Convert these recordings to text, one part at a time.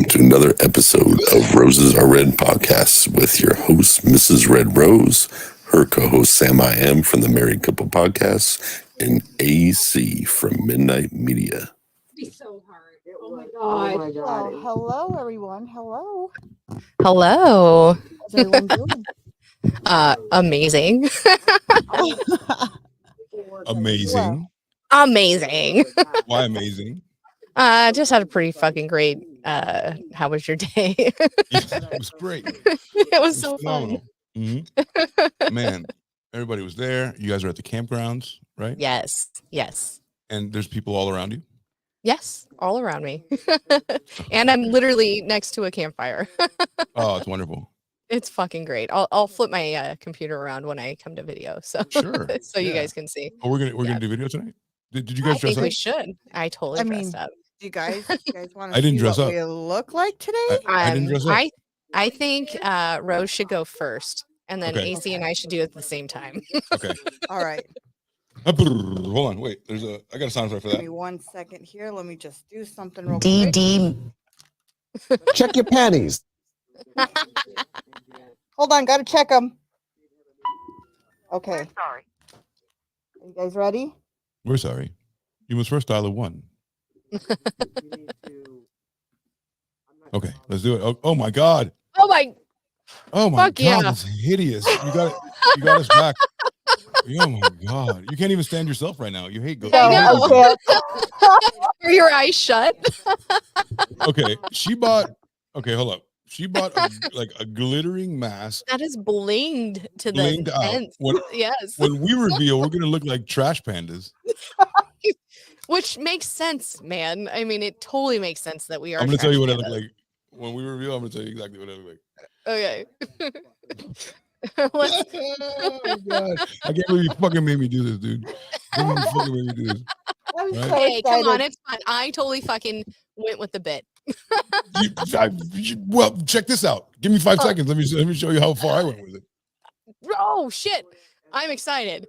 to another episode of Roses Are Red podcast with your host, Mrs. Red Rose, her co-host, Sam I Am from the Married Couple Podcast, and AC from Midnight Media. Be so hard. Oh my god. Oh my god. Hello, everyone. Hello. Hello. How's everyone doing? Amazing. Amazing. Amazing. Why amazing? Just had a pretty fucking great how was your day? It was great. It was so fun. Mm-hmm. Man, everybody was there. You guys are at the campgrounds, right? Yes. And there's people all around you? Yes, all around me. And I'm literally next to a campfire. Oh, it's wonderful. It's fucking great. I'll flip my computer around when I come to video, so Sure. so you guys can see. Oh, we're gonna do video tonight? Did you guys I dress think up? we should. I totally dressed up. Do you guys want to I didn't see dress what up. we look like today? I didn't dress up. I think Rose should go first, and then Okay. AC and I should do it at the same time. Okay. All right. Hold on, wait. I got a sound effect for Give me that. 1 second here. Let me just do something real quick. Check your panties. Hold on, gotta check them. Okay. Sorry. Are you guys ready? We're sorry. You must first dial a 1. Okay, let's do it. Oh my god. Oh my! Oh my Fuck god, yeah. that's hideous. You got us back. Oh my god. You can't even stand yourself right now. You hate ghosts. I know. Okay. Are your eyes shut? Okay, hold up. She bought a glittering mask. That is blinged to the Blinged out. nth. Yes, When we reveal, we're gonna look like trash pandas. which makes sense, man. I mean, it totally makes sense that we are. I'm gonna tell you what I trash look pandas. like. When we reveal, I'm gonna tell you exactly what I look like. Okay. Oh my god. I can't believe you fucking made me do this, dude. You fucking made me do this. I'm so Hey, come on, excited. it's fun. I totally fucking went with the bit. Well, check this out. Give me 5 seconds. Let me show you how far I went with it. Oh shit! I'm excited.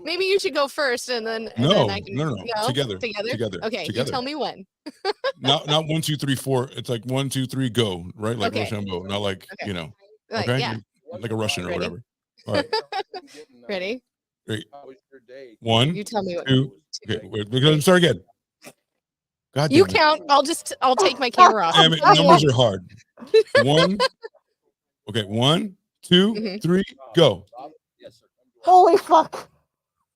Maybe you should go first, and then No, I can no. Together. Okay, Together. you tell me when. Not 1, 2, 3, 4. It's like 1, 2, 3, go. Right, like Okay. Rochambeau. Not like Okay. Like, Okay, yeah. like a Russian or Ready? whatever. All right, Ready? 3, 1, You tell me what. 2. Okay, wait, we're gonna start again. God You damn it. count. I'll take my camera off. Damn it, numbers are hard. 1. Okay, 1, 2, Mhm. 3, go. Holy fuck.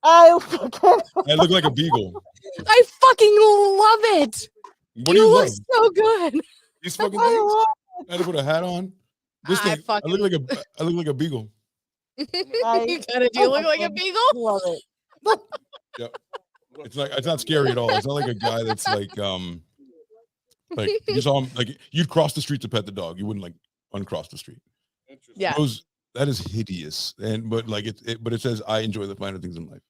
I fucking I look like a beagle. I fucking love it. What do you look love? so good. These fucking I things. love I had to put a hat on. This I thing. I look like a beagle. You gotta do look like a beagle. love it. Yep. It's not scary at all. It's not like a guy that's like you saw him like you'd cross the street to pet the dog. You wouldn't like uncross the street. Yeah. That is hideous. But it says I enjoy the finer things in life.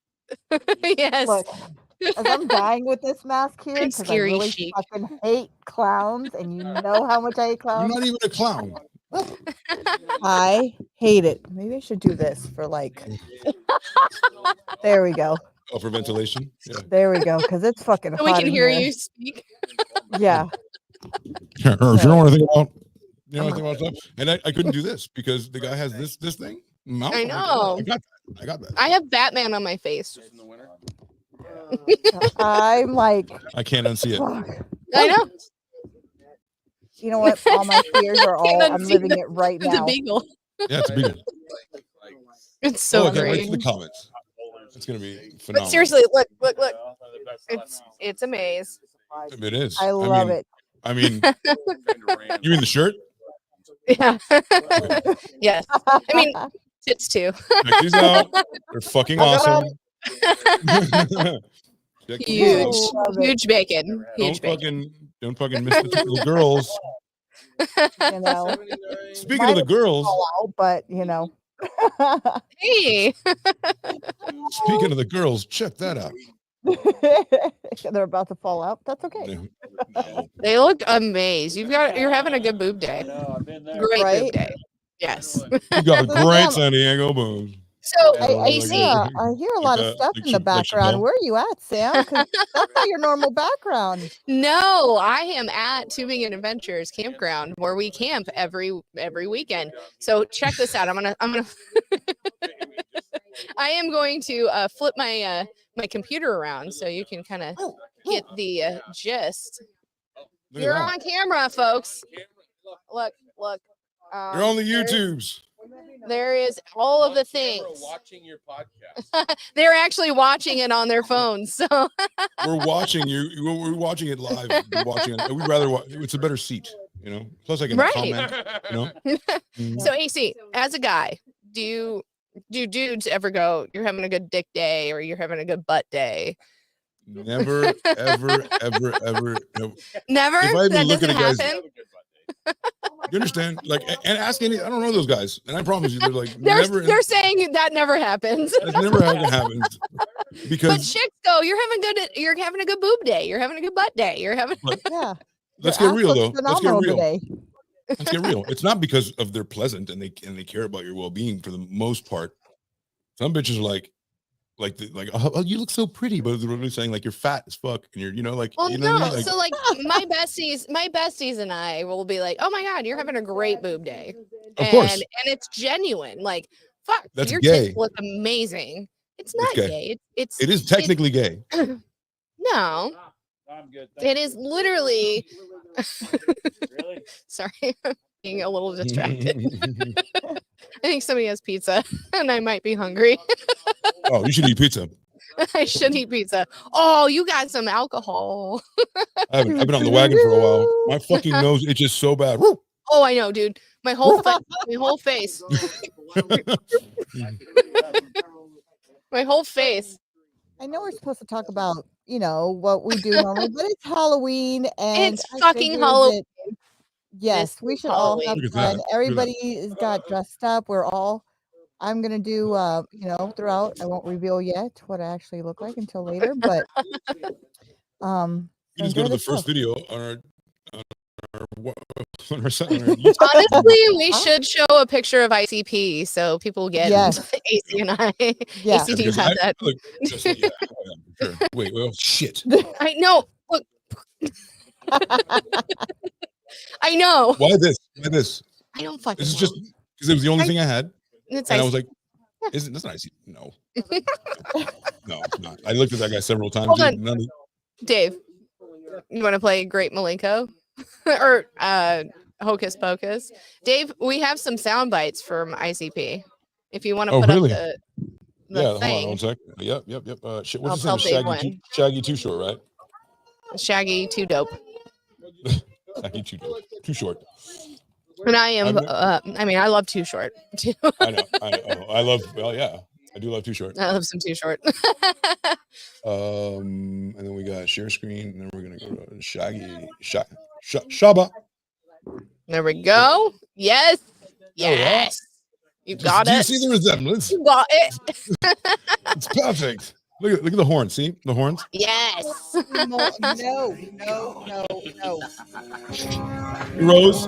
Yes. Look, as I'm dying with this mask here, And because I scary really chic. fucking hate clowns, and you know how much I hate You're clowns. not even a clown. I hate it. Maybe I should do this for like. There we go. Oh, for ventilation. Yeah. There we go. Because it's fucking So we hot can in hear here. you speak. Yeah. Sure. You don't want to think about. You know what I think about stuff. And I couldn't do this because the guy has this thing. Mount. I know. I got that. I have Batman on my face. I'm like, I can't unsee it. fuck. I know. You know what? All my fears are all. Can't I'm unsee living the- it right The now. beagle. Yeah, it's a beagle. It's so I can't wait great. for the comments. It's gonna be But phenomenal. seriously, look. It's a maze. It is. I love it. I mean, you mean the shirt? Yeah. Yes. I mean, tits too. Check these out. They're fucking awesome. Check these Huge. out. Love it. Huge bacon. Huge bacon. Don't fucking miss the little girls. You know, Speaking of the girls, fall out, but you know. Hey. speaking of the girls, check that out. They're about to fall out. That's okay. No. They look amazing. You're having a good boob day. Great Right? boob day. Yes. You got great San Diego boobs. So I hear a lot of stuff in the background. Chappelle. Where are you at, Sam? Because that's not your normal background. No, I am at Tubing and Adventures Campground where we camp every weekend. So check this out. I'm gonna I am going to flip my my computer around so you can kind of get the gist. Look at You're that. on camera, folks. Look. You're on the YouTubes. There is all of the things. People are watching your podcast. They're actually watching it on their phones. So We're watching you. We're watching it live. We're watching it. We'd rather watch. It's a better seat, you know. Plus, I can comment. You know. So AC, as a guy, do dudes ever go, "You're having a good dick day" or "You're having a good butt day"? Never, ever. No. Never. If I even That look at doesn't a guy's, happen. you understand? Like, and ask any. I don't know those guys, and I promise you, they're like They're saying that never happens. That's never happened But because chicks go, "You're having a good boob day. You're having a good butt day. You're having." Yeah. let's Your get ass real looks though. Let's get phenomenal real. today. Let's get real. It's not because of they're pleasant and they care about your well-being for the most part. Some bitches are like, oh, you look so pretty, but they're really saying like you're fat as fuck and you're, you know, like, Well, you know no. what I mean? Like, So like my besties and I will be like, "Oh my God, you're having a great boob day." Of course. And it's genuine. Like, fuck, That's your gay. tits look amazing. It's not gay. gay. it is technically gay. No. I'm good. It is literally Really? sorry, I'm being a little distracted. I think somebody has pizza and I might be hungry. Oh, you should eat pizza. I should eat pizza. Oh, you got some alcohol. I've been on the wagon for a while. My fucking nose itches so bad. Woo! Oh, I know, dude. My whole face. My whole face. I know we're supposed to talk about, you know, what we do normally, but it's Halloween and It's I fucking figured Halloween. that, yes, This we is should all have Halloween. Look at fun. that. Everybody got dressed up. I'm gonna do you know, throughout. I won't reveal yet what I actually look like until later, but You just go enjoy to the the first show. video on our site. Honestly, we should show a picture of ICP so people get Yes. AC and I. Yeah. ACD Because had that. look, yeah, sure. Wait, well, shit. I know. Look. I know. Why this? Why this? I don't fucking This is know. just because it was the only thing I had, It's and I ice. was like, "Isn't this nice?" No, no, it's not. I looked at that guy several times. Hold dude, on. none of- Dave, you want to play Great Malenko or Hocus Pocus? Dave, we have some sound bites from ICP. If you want to Oh, put really? up the yeah, hold on thing, one sec. Yep. Shit, I'll what's tell his name? Dave Shaggy, when. Shaggy Too Short, right? Shaggy Too Dope. Shaggy Too Short. And I am, I'm- I mean, I love Too Short too. I know. I love. Well, yeah, I do love Too Short. I love some Too Short. And then we got share screen, and then we're gonna go to Shaggy Shaba. There we go. Yes. There we are. Yes. You got Do you it. see the resemblance? You got it. It's perfect. Look at the horns. See the horns? Yes. No. Rose.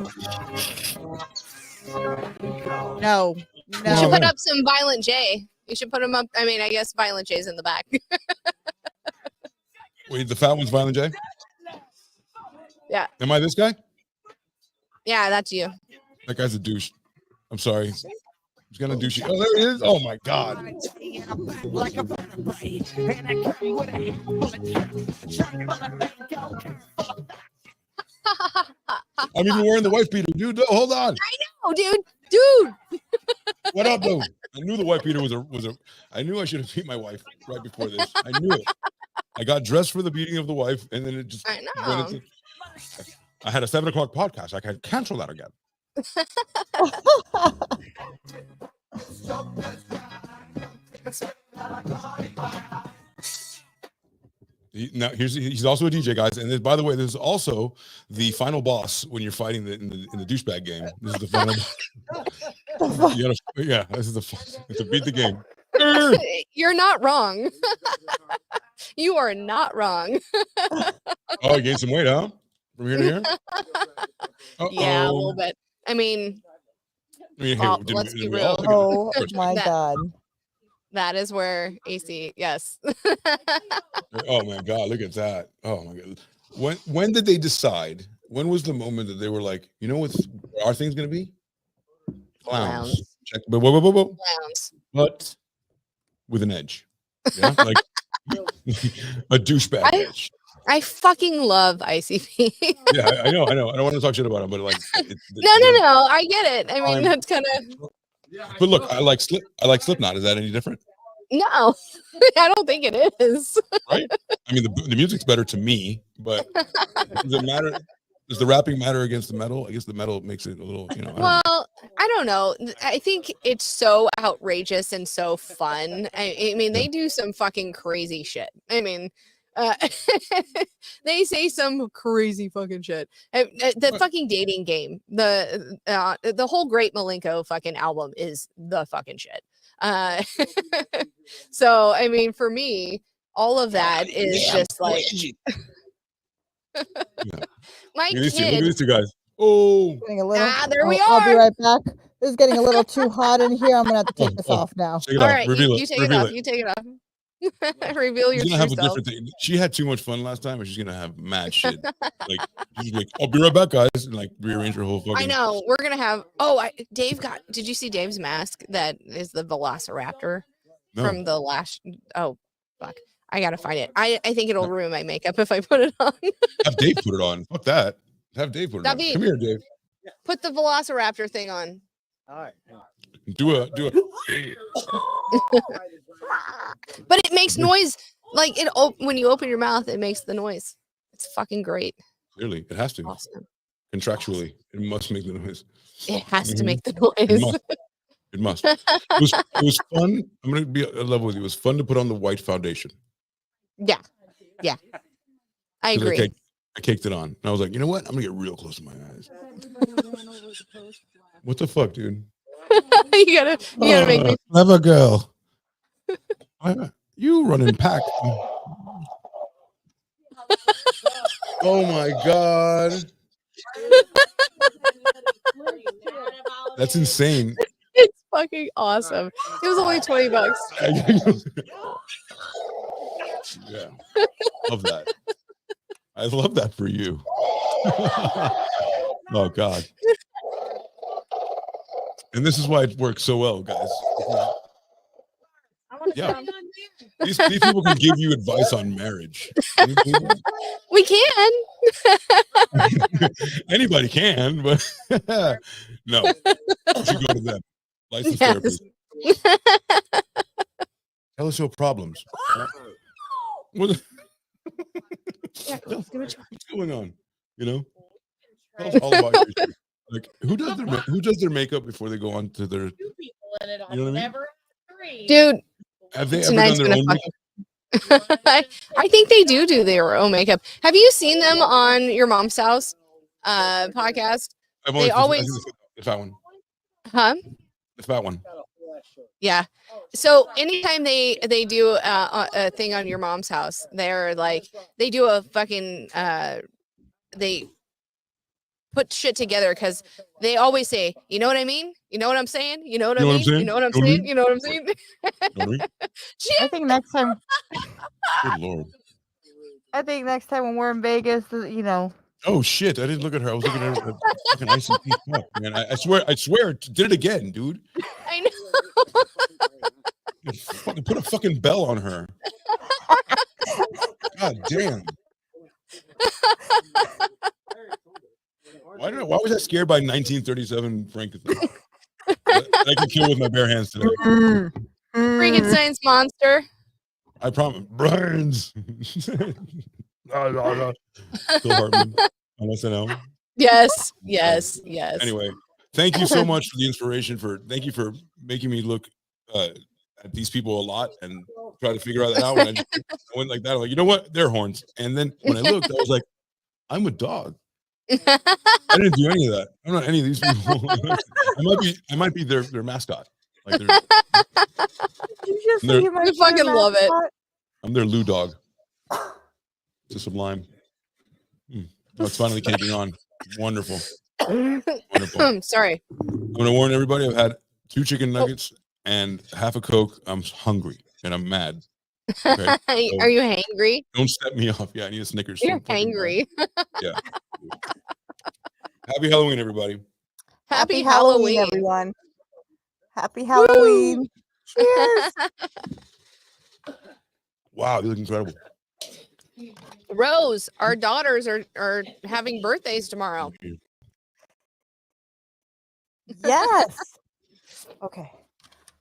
No. You should Oh, put man. up some Violent J. You should put them up. I mean, I guess Violent J's in the back. Wait, the fat one's Violent J? Yeah. Am I this guy? Yeah, that's you. That guy's a douche. I'm sorry. He's gonna douche. Oh, there he is. Oh my god. I'm even wearing the wife beater, dude. No, hold on. Oh, dude. What up, though? I knew the wife beater was a. I knew I should have beat my wife right before this. I knew it. I got dressed for the beating of the wife, and then it just. I went know. into- I had a 7 o'clock podcast. I could cancel that again. Now he's also a DJ, guys. And by the way, this is also the final boss when you're fighting in the douchebag game. This is the final. This is to beat the game. You're not wrong. You are not wrong. Oh, you gained some weight, huh? From here to here. Yeah, a little bit. I mean, I mean, well, didn't let's be we all? real. Oh my That- god. That is where AC. Yes. Oh my God, look at that. Oh my God. When did they decide? When was the moment that they were like, you know what's our thing's gonna be? Clowns. Clowns. Check, but Clowns. with an edge. Yeah, like a douchebag edge. I fucking love ICP. Yeah, I know. I don't want to talk shit about him, but like, No. I get it. I mean, that's kind of. But look, I like Slipknot. Is that any different? No, I don't think it is. Right? I mean, the music's better to me, but does it matter? Does the rapping matter against the metal? I guess the metal makes it a little, you know. Well, I don't know. I think it's so outrageous and so fun. I mean, they do some fucking crazy shit. I mean, they say some crazy fucking shit. The fucking dating game, the whole Great Malenko fucking album is the fucking shit. So I mean, for me, all of that is just like my Look at kid. these two guys. Oh, Getting a little, There we I'll be are. right back. This is getting a little too hot in here. I'm gonna have to take this off now. Take it All off. right, Reveal you it. take it Reveal off. it. You take it off. Reveal your She's true gonna have a self. different thing. She had too much fun last time, and she's gonna have mad shit. Like she's like, "I'll be right back, guys," and like rearrange her whole fucking. I know we're gonna have. Dave got. Did you see Dave's mask? That is the Velociraptor from the last. Oh, fuck! I gotta find it. I think it'll ruin my makeup if I put it on. Have Dave put it on. Fuck that. Have Dave put it on. David. Come here, Dave. Put the Velociraptor thing on. All right. Do a. But it makes noise. Like when you open your mouth, it makes the noise. It's fucking great. Clearly, it has to. Awesome. Contractually, it must make the noise. It has to Mhm. make the noise. It must. It was fun. I'm gonna be at level with you. It was fun to put on the white foundation. Yeah. I 'Cause agree. I caked it on, and I was like, you know what? I'm gonna get real close to my eyes. What the fuck, dude? you gotta make me. Clever girl. You running pack. Oh my god. That's insane. It's fucking awesome. It was only $20. Yeah. Love that. I love that for you. Oh god. And this is why it works so well, guys. Yeah. These people can give you advice on marriage. We can. Anybody can, but no. You should go to them. Licensed Yes. therapist. Tell us your problems. What's going on? You know? Tell us all about your issues. Like who does their makeup before they go on to their, you know what I mean? Dude, Have they ever tonight's done their gonna own fucking. I think they do their own makeup. Have you seen them on Your Mom's House podcast? They always the fat one. Huh? The fat one. Yeah. So anytime they do a thing on Your Mom's House, they're like they do a fucking they put shit together because they always say, you know what I mean? You know what I'm saying? You know what I mean? You know what I'm saying? You know what I'm saying? I think next time. Good lord. I think next time when we're in Vegas, you know. Oh shit! I didn't look at her. I was looking at her. Fucking ICP. Fuck, man. I swear, did it again, dude. I know. Fucking put a fucking bell on her. God damn. Why was I scared by 1937 Frankenstein? I can kill with my bare hands today. Frankenstein's monster. I promise. Brains. Phil Hartman on SNL. Yes. Anyway, thank you so much for the inspiration. Thank you for making me look at these people a lot and try to figure that out. When I went like that, I'm like, you know what? They're horns. And then when I looked, I was like, I'm a dog. I didn't do any of that. I'm not any of these people. I might be their mascot. Like You fucking love it. I'm their Lou dog. It's sublime. Oh, it's finally kicking on. Wonderful. Wonderful. Sorry. I'm gonna warn everybody. I've had 2 chicken nuggets and half a Coke. I'm hungry and I'm mad. Okay. Are you hangry? Don't set me off. Yeah, I need a Snickers. You're hangry. Yeah. Happy Halloween, everybody. Happy Halloween. everyone. Happy Halloween. Cheers. Wow, you look incredible. Rose, our daughters are having birthdays tomorrow. Yes. Okay.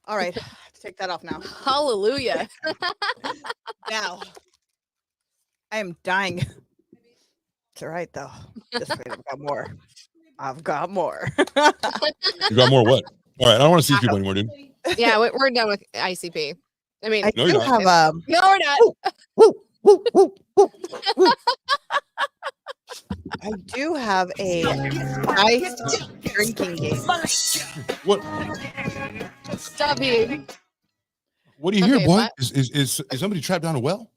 All right. I have to take that off now. Hallelujah. Now. I am dying. It's all right though. Just wait, I've got more. I've got more. You got more what? All right, I don't want to see these people anymore, dude. Yeah, we're done with ICP. I mean, I No, do you're not. have no, we're not. I do have a nice drinking game. What? Stop you. What do you hear, Okay, boy? what? Is somebody trapped down a well?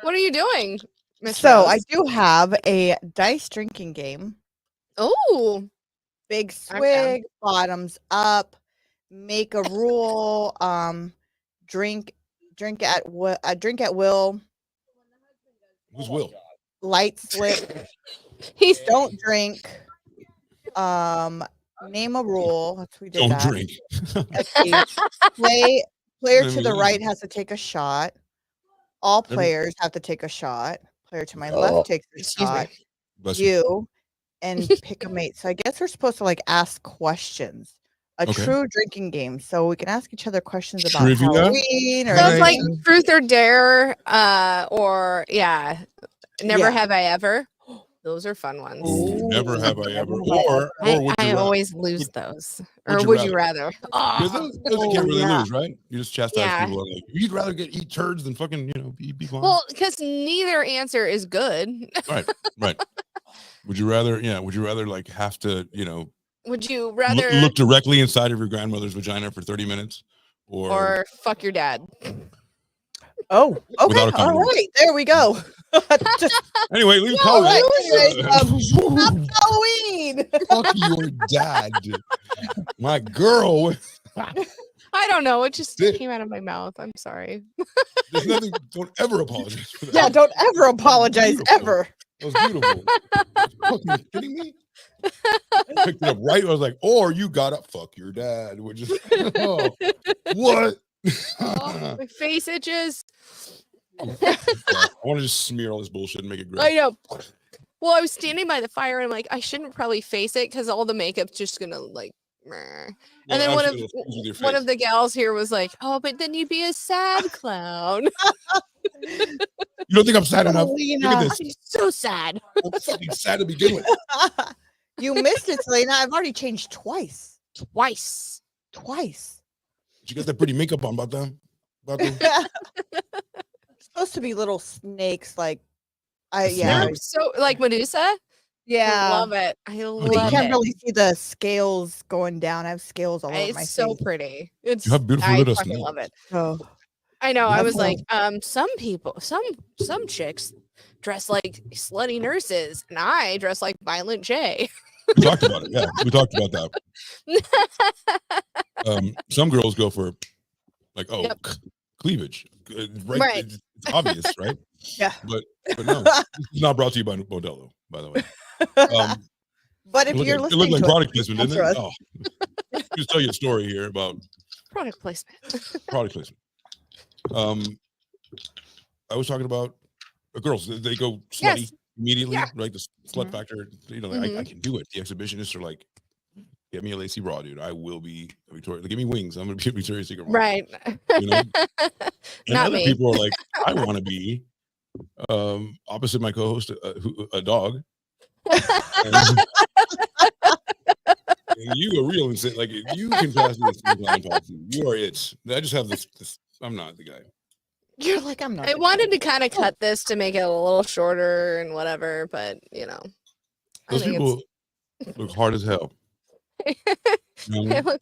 What are you doing, Miss So Rose? I do have a dice drinking game. Oh, Big I'm down. swig, bottoms up, make a rule, drink at will, Who's Will? light slip, he's don't drink, name a rule. We did Don't that. drink. Let's see. Player I to the mean, right has to take a shot. All Every- players have to take a shot. Player to my Oh. left takes a Excuse me. shot. Bless you. You and pick a mate. So I guess we're supposed to like ask questions. A Okay. true drinking game. So we can ask each other questions about Trivia? Halloween or sounds like anything. Truth or Dare, or yeah, Never Yeah. Have I Ever. Those are fun ones. Ooh, never have I ever. Never have Or would I you rather? always lose those. Or would you would you rather? Because Oh. those you can't really yeah. lose, right? You just chastise Yeah. people. Like, you'd rather eat turds than fucking, be fine. Well, because neither answer is good. Right. Would you rather, like have to, Would you rather look directly inside of your grandmother's vagina for 30 minutes or fuck your dad? Oh, okay. Without a All condom. right. There we go. Just Anyway, leave all right. comments. Anyways, Halloween. Fuck your dad. My girl. I don't know. It just Dick. came out of my mouth. I'm sorry. There's nothing. Don't ever apologize for that. Yeah, don't ever apologize Beautiful. ever. That was beautiful. Fucking kidding me? I picked it up right. I was like, or you gotta fuck your dad. Which is what? Oh, my face itches. I want to just smear all this bullshit and make it great. I know. Well, I was standing by the fire and I'm like, I shouldn't probably face it because all the makeup's just gonna like. Meh. And then one of the gals here was like, "Oh, but then you'd be a sad clown." You don't think I'm sad enough? Look at Selena. this. I'm so sad. I'm fucking sad to begin with. You missed it, Selena. I've already changed twice. Twice. Did you got that pretty makeup on about them? Supposed to be little snakes, like Yeah. I'm so like Medusa. yeah. I love it. I But love you can't it. really see the scales going down. I have scales all over my It's so face. pretty. It's You have beautiful I little fucking snakes. love it. Oh. I know. I That's was like, some people, some chicks dress like slutty nurses, and I dress like Violent J. We talked about it. Yeah, we talked about that. Some girls go for like, Yep. cleavage. Right. It's obvious, right? Yeah. But no, this is not brought to you by Modelo, by the way. But if It you're looked listening like to product placement, didn't it? sponsor Oh. Just tell you a story here about Product placement. product placement. I was talking about girls. They go slutty Yes. immediately, Yeah. right? The slut Mhm. factor. I can do it. The exhibitionists are like, get me a Lacey Raw, dude. I will be a Victoria. Give me wings. I'm gonna be a Victoria's Secret model. Right. You know? And Not other me. people are like, I want to be opposite my co-host, a dog. And you are real and say, like, if you can pass this clown policy, you are it. I just have this. I'm not the guy. You're like, I'm not. I the wanted guy. to kind of cut this to make it a little shorter and whatever, but I Those think people look hard as hell. You know what I mean?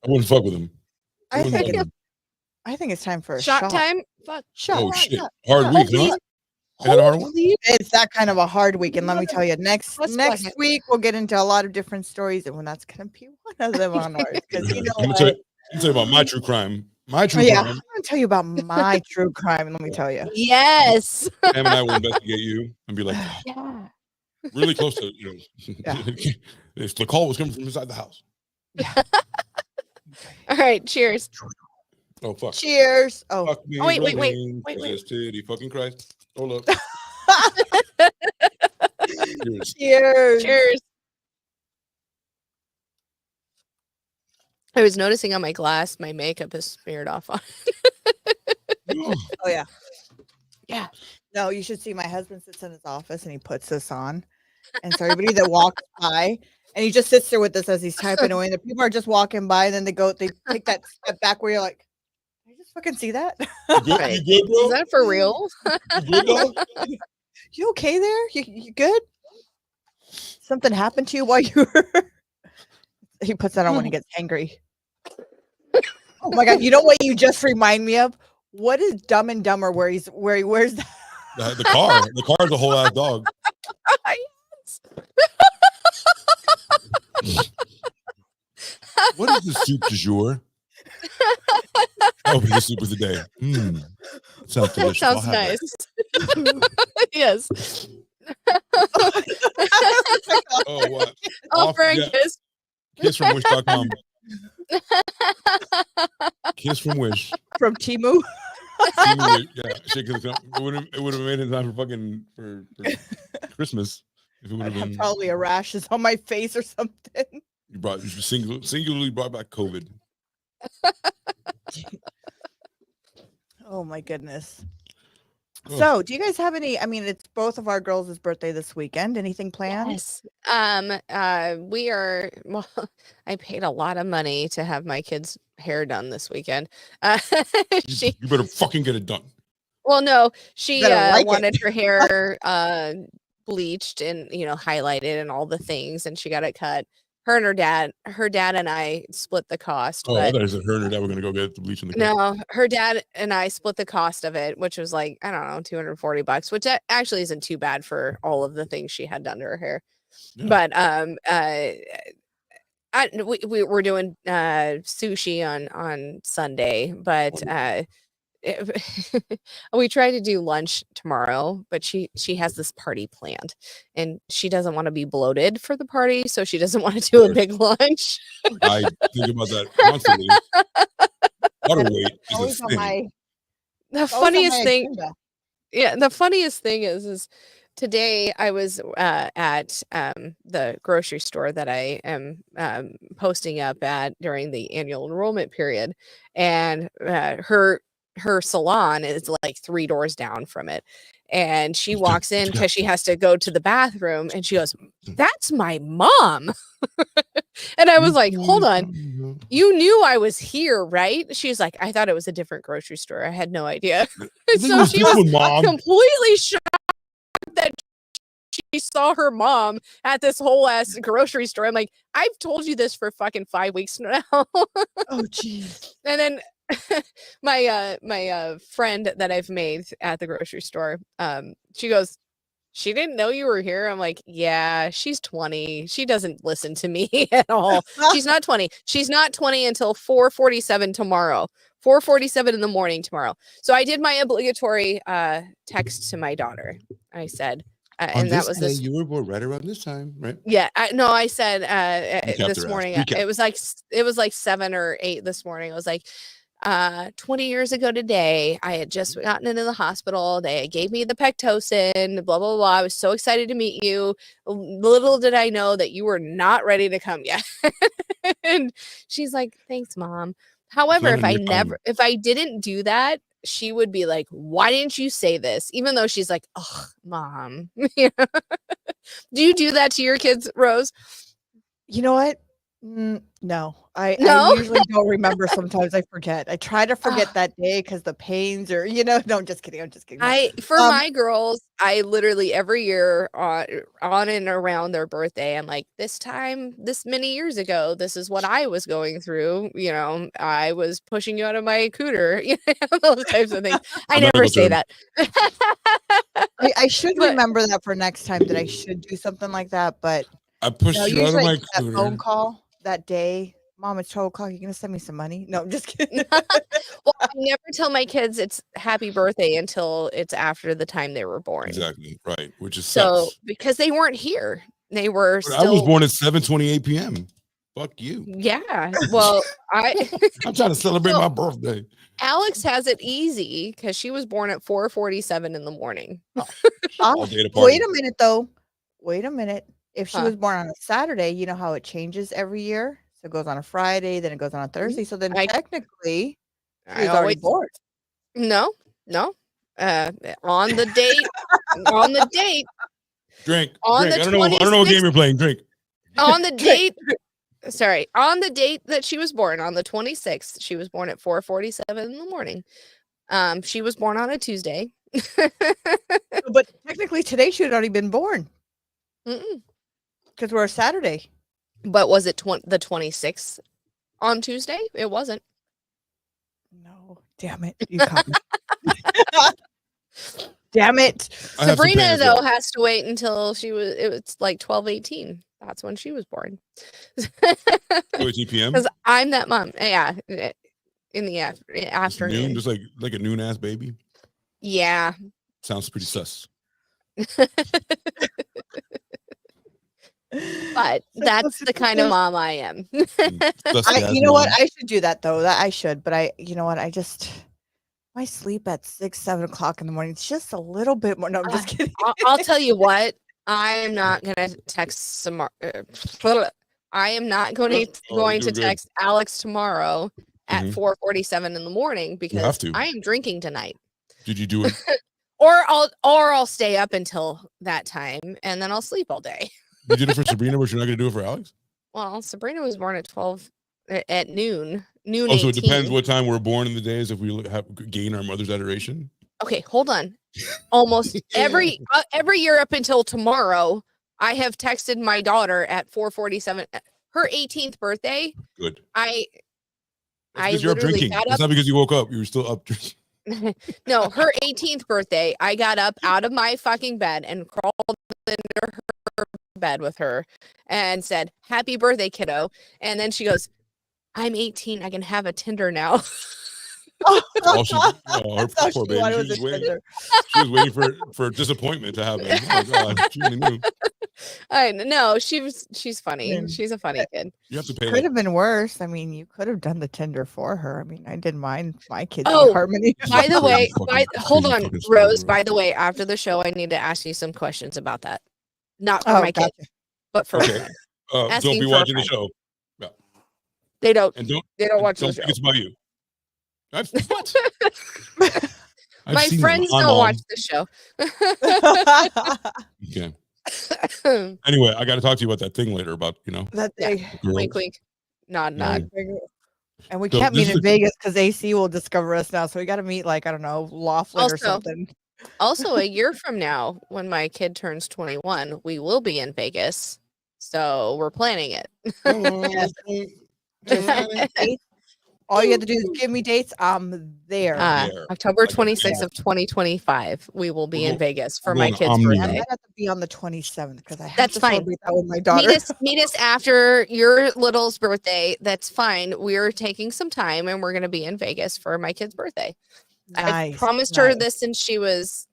I wouldn't fuck with them. I wouldn't think fuck with them. I think it's time for a shot shot. time. Fuck. Shot. Oh shot, shit! shot. Hard week, huh? You had a hard one? It's that kind of a hard week, and let me tell you, next Let's go ahead. week we'll get into a lot of different stories, and when that's gonna be one of them on ours, because you know I'm what? gonna tell you about my true crime. My true Yeah, I'm crime. gonna tell you about my true crime, and let me tell you. Yes. Sam and I will investigate you and be like, Yeah. really close to, Yeah. if the call was coming from inside the house. All right. Cheers. Oh fuck. Cheers. Oh, Fuck me Oh, wait. running, Wait. Jesus titty fucking Christ. Hold up. Cheers. cheers. Cheers. I was noticing on my glass, my makeup is smeared off on. Oh yeah. Yeah. No, you should see my husband sits in his office and he puts this on, and so everybody that walks by, and he just sits there with this as he's typing away, and the people are just walking by, and then they take that step back where you're like, "Did I just fucking see that? You good? Right. You good, bro? Is that for real? You good, dog? You okay there? You good? Something happened to you while you were?" He puts that on when he gets angry. Oh my god! You know what you just remind me of? What is Dumb and Dumber where he wears that? The car. The car is a whole ass dog. What is the soup du jour? That would be the soup of the day. Sounds That delicious. I'll sounds have that. nice. Yes. Oh, what? Oh, Frank yeah. is. Kissfromwish.com. Kiss from Wish. From Timu. Yeah, shit, 'cause it would have made it in time for fucking for Christmas if it would I'd have have been. probably a rashes on my face or something. You singularly brought back COVID. Oh my goodness. Oh. So, do you guys have any? I mean, it's both of our girls' birthday this weekend. Anything planned? Yes. We are. Well, I paid a lot of money to have my kids' hair done this weekend. She. You better fucking get it done. Well, no, she Better like it. wanted her hair bleached and highlighted and all the things, and she got it cut. Her dad and I split the cost. Oh, I But thought you said her and her dad were gonna go get the bleach in the cut. no, her dad and I split the cost of it, which was like, I don't know, $240, which actually isn't too bad for all of the things she had done to her hair. Yeah. But we were doing sushi on Sunday, but we tried to do lunch tomorrow, but she has this party planned, and she doesn't want to be bloated for the party, so she doesn't want to do a big lunch. I think about that constantly. Water weight is Always a on thing. my. The always on funniest my thing, agenda. yeah, the funniest thing is today I was at the grocery store that I am posting up at during the annual enrollment period, and her salon is like 3 doors down from it, and she walks in because she has to go to the bathroom, and she goes, "That's my mom." And I was like, "Hold on, you knew I was here, right?" She's like, "I thought it was a different grocery store. I had no idea." So she was Mom. completely shocked that she saw her mom at this whole ass grocery store. I'm like, "I've told you this for fucking 5 weeks now." Oh jeez. And then my friend that I've made at the grocery store, she goes, "She didn't know you were here." I'm like, "Yeah, she's 20. She doesn't listen to me at all. She's not 20. She's not 20 until 4:47 tomorrow. 4:47 in the morning tomorrow." So I did my obligatory text to my daughter. I said, and that was this. You were born right around this time, right? Yeah, I said Recap this their ass. morning. Recap. It was like 7 or 8 this morning. I was like, 20 years ago today, I had just gotten into the hospital. They gave me the Pectocin, blah, blah, blah. I was so excited to meet you. Little did I know that you were not ready to come yet. And she's like, "Thanks, Mom." However, if I didn't do that, she would be like, "Why didn't you say this?" Even though she's like, "Oh, Mom." Do you do that to your kids, Rose? You know what? No, I No? usually don't remember. Sometimes I forget. I try to forget that day because the pains, or no, I'm just kidding. I'm just kidding. No. For my girls, I literally every year on and around their birthday, I'm like, this many years ago, this is what I was going through. You know, I was pushing you out of my cooter, you know, those types of things. I A never medical say term. that. I should But- remember that for next time that I should do something like that. But I pushed no, you out of usually I my get that phone cooter. call that day. Mom, it's 12 o'clock. You gonna send me some money? No, I'm just kidding. Well, I never tell my kids it's happy birthday until it's after the time they were born. Exactly. Right. Which is So sucks. because they weren't here, they were But still. I was born at 7:28 p.m. Fuck you. Yeah. Well, I'm trying to celebrate So- my birthday. Alex has it easy because she was born at 4:47 in the morning. All day to party. Wait a minute, though. Wait a minute. If she Huh. was born on a Saturday, you know how it changes every year? So it goes on a Friday, then it goes on a Thursday. So then I- technically, she I was already always born. no. On the date, on the date, Drink. On Drink. the I don't know what game 26th you're playing. Drink. on the date. Sorry, on the date that she was born, on the 26th, she was born at 4:47 in the morning. She was born on a Tuesday. But technically, today she had already been born Mm-mm. because we're a Saturday. But was it the 26th on Tuesday? It wasn't. No, damn it. You caught me. Damn it. I have some pain Sabrina as though well. has to wait until it's like 12:18. That's when she was born. 2 p.m. Because I'm that mom. Yeah. In the Just noon, afternoon. just like a noon ass baby. Yeah. Sounds pretty sus. But that's the kind of mom I am. Dusty ass You know what? mom. I should do that though. That I should, but you know what? I sleep at 6, 7 o'clock in the morning. It's just a little bit more. No, I'm just kidding. I'll tell you what. I am not gonna text tomorrow. I am not going Oh, to you're good. text Alex tomorrow at Mhm. 4:47 in the morning because to. I am drinking tonight. Did you do it? Or I'll stay up until that time and then I'll sleep all day. You did it for Sabrina, but you're not gonna do it for Alex? Well, Sabrina was born at 12 at noon. Noon. Oh, so it 18. depends what time we're born in the days if we gain our mother's adoration. Okay, hold on. Almost every year up until tomorrow, I have texted my daughter at 4:47. Her 18th birthday. Good. I Because you're up literally drinking. got It's up. not because you woke up. You were still up drinking. No, her 18th birthday, I got up out of my fucking bed and crawled into her bed with her and said, "Happy birthday, kiddo." And then she goes, "I'm 18. I can have a Tinder now." Oh, her That's all poor she baby. wanted She was was, a waiting, Tinder. she was waiting for disappointment to happen. Oh God, she really knew. I know she's funny. Mm. She's a funny kid. You have to pay. Could Like, have been worse. I mean, you could have done the Tinder for her. I mean, I didn't mind my kids Oh, in harmony. By the way, Crazy hold on, fucking story, Rose. bro. By the way, after the show, I need to ask you some questions about that. Not for Oh, my gotcha. kids, but for Okay. Don't asking be for a watching the friend. show, They don't. and They don't watch the don't show. think it's about you. What? I've My seen friends my don't mom. watch the show. Okay. Anyway, I got to talk to you about that thing later about That Yeah. they, girls. Wink, wink. Nod, nod. and we So can't this meet is in the- Vegas because AC will discover us now. So we got to meet like, I don't know, Laughlin or Also, something. Also, a year from now, when my kid turns 21, we will be in Vegas. So we're planning it. Dates. All you have to do is give me dates. I'm there. There. October Like a 26th baby. of 2025, we will be We're in Vegas for we're my going kid's omni. I birthday. might have to be on the 27th because I have That's to fine. celebrate that with my daughter. Meet us after your little's birthday. That's fine. We're taking some time and we're going to be in Vegas for my kid's birthday. I Nice, promised her nice. this since she was,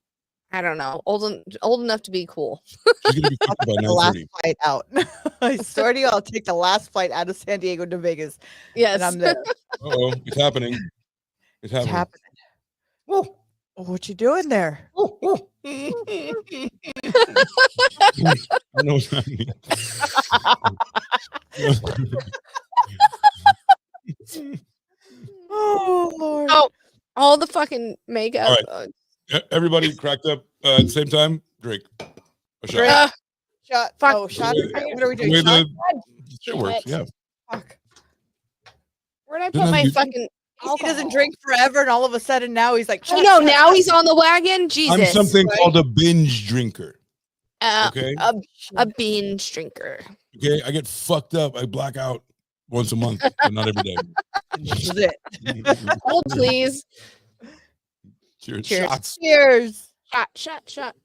I don't know, old enough to be cool. She's gonna be I'll cooking by take the last 9:30. flight out. I swear to you, I'll take the last flight out of San Diego to Vegas, Yes. and I'm there. Oh, it's happening. It's It's happening. happening. What you doing there? I know what's happening. Oh Lord! Oh, all the fucking makeup. All right. Everybody cracked up at the same time. Drink a shot. Drink. Shot. Fuck. Oh, shot. Wait. What are we The doing? way Shot? the shit works. Yeah. Fuck. Where'd I Didn't put have my music? fucking He doesn't drink forever, and all of a sudden now he's like, I know. Now he's on the wagon. Jesus. I'm something right? called a binge drinker. Uh, Okay. a binge drinker. Okay. I get fucked up. I black out once a month, but not every day. This is it. Hold, please. Cheers. Cheers. Shots. Cheers. Shot.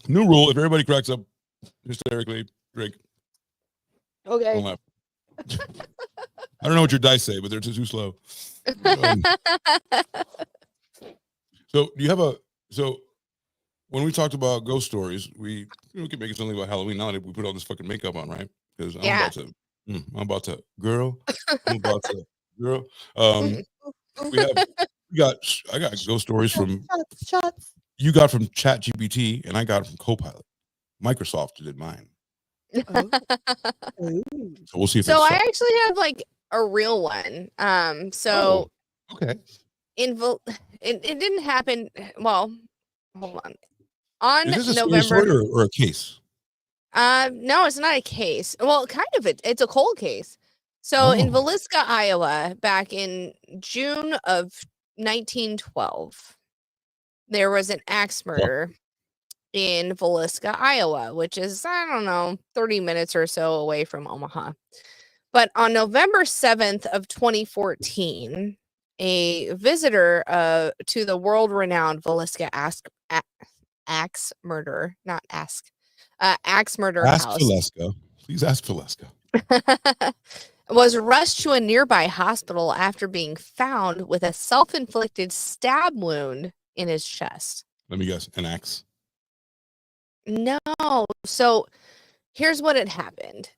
New rule: if everybody cracks up hysterically, drink. Don't Okay. laugh. I don't know what your dice say, but they're too slow. So do you have so when we talked about ghost stories, we could make it something about Halloween. Now that we put all this fucking makeup on, right? Because Yeah. I'm about to girl. I got ghost stories from Shots. you got from ChatGPT and I got it from Copilot. Microsoft did mine. Oh. So we'll see if So it's I actually have like a real one. okay. It didn't happen. Well, hold on. On Is this a scary November. story or a case? No, it's not a case. Well, kind of it's a cold case. So in Oh. Villisca, Iowa, back in June of 1912, there was an axe murder in Villisca, Iowa, which is, I don't know, 30 minutes or so away from Omaha. But on November 7th of 2014, a visitor to the world-renowned Villisca axe murder, not axe murder Ask house. Valeska. Please ask Valeska. Was rushed to a nearby hospital after being found with a self-inflicted stab wound in his chest. Let me guess. An axe. No. So here's what had happened.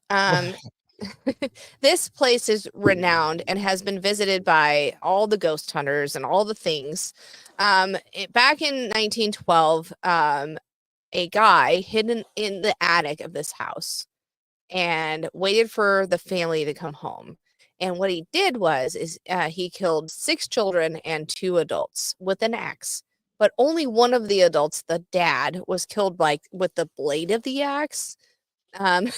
This place is renowned and has been visited by all the ghost hunters and all the things. Back in 1912, a guy hidden in the attic of this house and waited for the family to come home. And what he did is he killed 6 children and 2 adults with an axe. But only one of the adults, the dad, was killed with the blade of the axe. The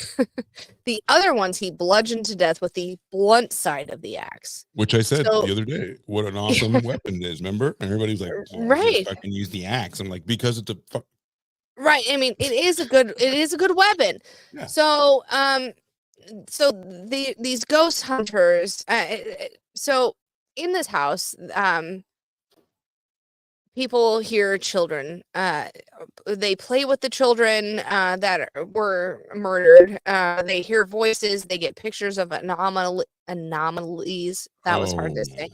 other ones he bludgeoned to death with the blunt side of the axe. Which I said the other day, what an awesome weapon it is, remember? And everybody's like, right. I can use the axe. I'm like, because it's a right. I mean, it is a good weapon. Yeah. So these ghost hunters, so in this house, people hear children. They play with the children that were murdered. They hear voices. They get pictures of anomalies. That was hard to say.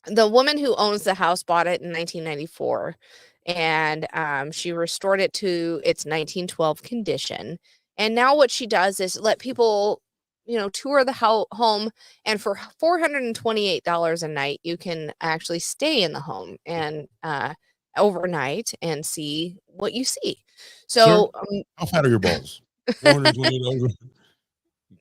The woman who owns the house bought it in 1994, and she restored it to its 1912 condition. And now what she does is let people tour the home, and for $428 a night, you can actually stay in the home and overnight and see what you see. So, how fat are your balls? $428.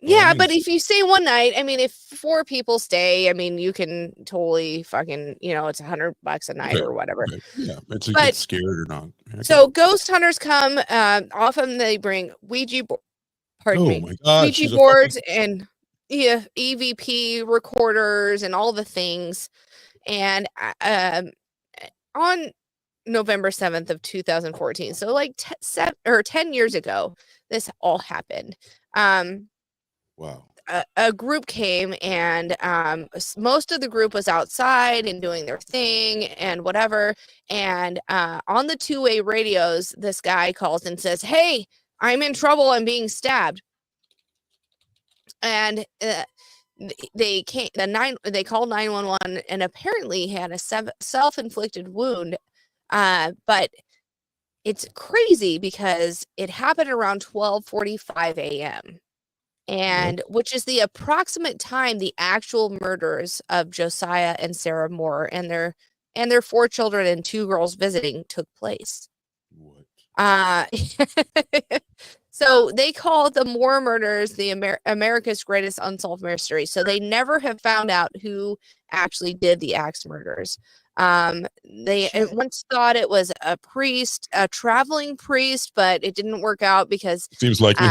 Yeah, but if you stay one night, I mean, if 4 people stay, I mean, you can totally fucking, it's $100 a night or whatever. Okay. Yeah, it's a get scared or not. So ghost hunters come. Often they bring Ouija board. Pardon me. My God, Ouija boards and EVP recorders and all the things. And on November 7th of 2014, so like 10 years ago, this all happened. Wow. A group came, and most of the group was outside and doing their thing and whatever. And on the 2-way radios, this guy calls and says, "Hey, I'm in trouble. I'm being stabbed." And they called 911, and apparently he had a self-inflicted wound. But it's crazy because it happened around 12:45 a.m. and which is the approximate time the actual murders of Josiah and Sarah Moore and their 4 children and 2 girls visiting took place. So they call the Moore murders the America's greatest unsolved mystery. So they never have found out who actually did the axe murders. They once thought it was a traveling priest, but it didn't work out because seems likely.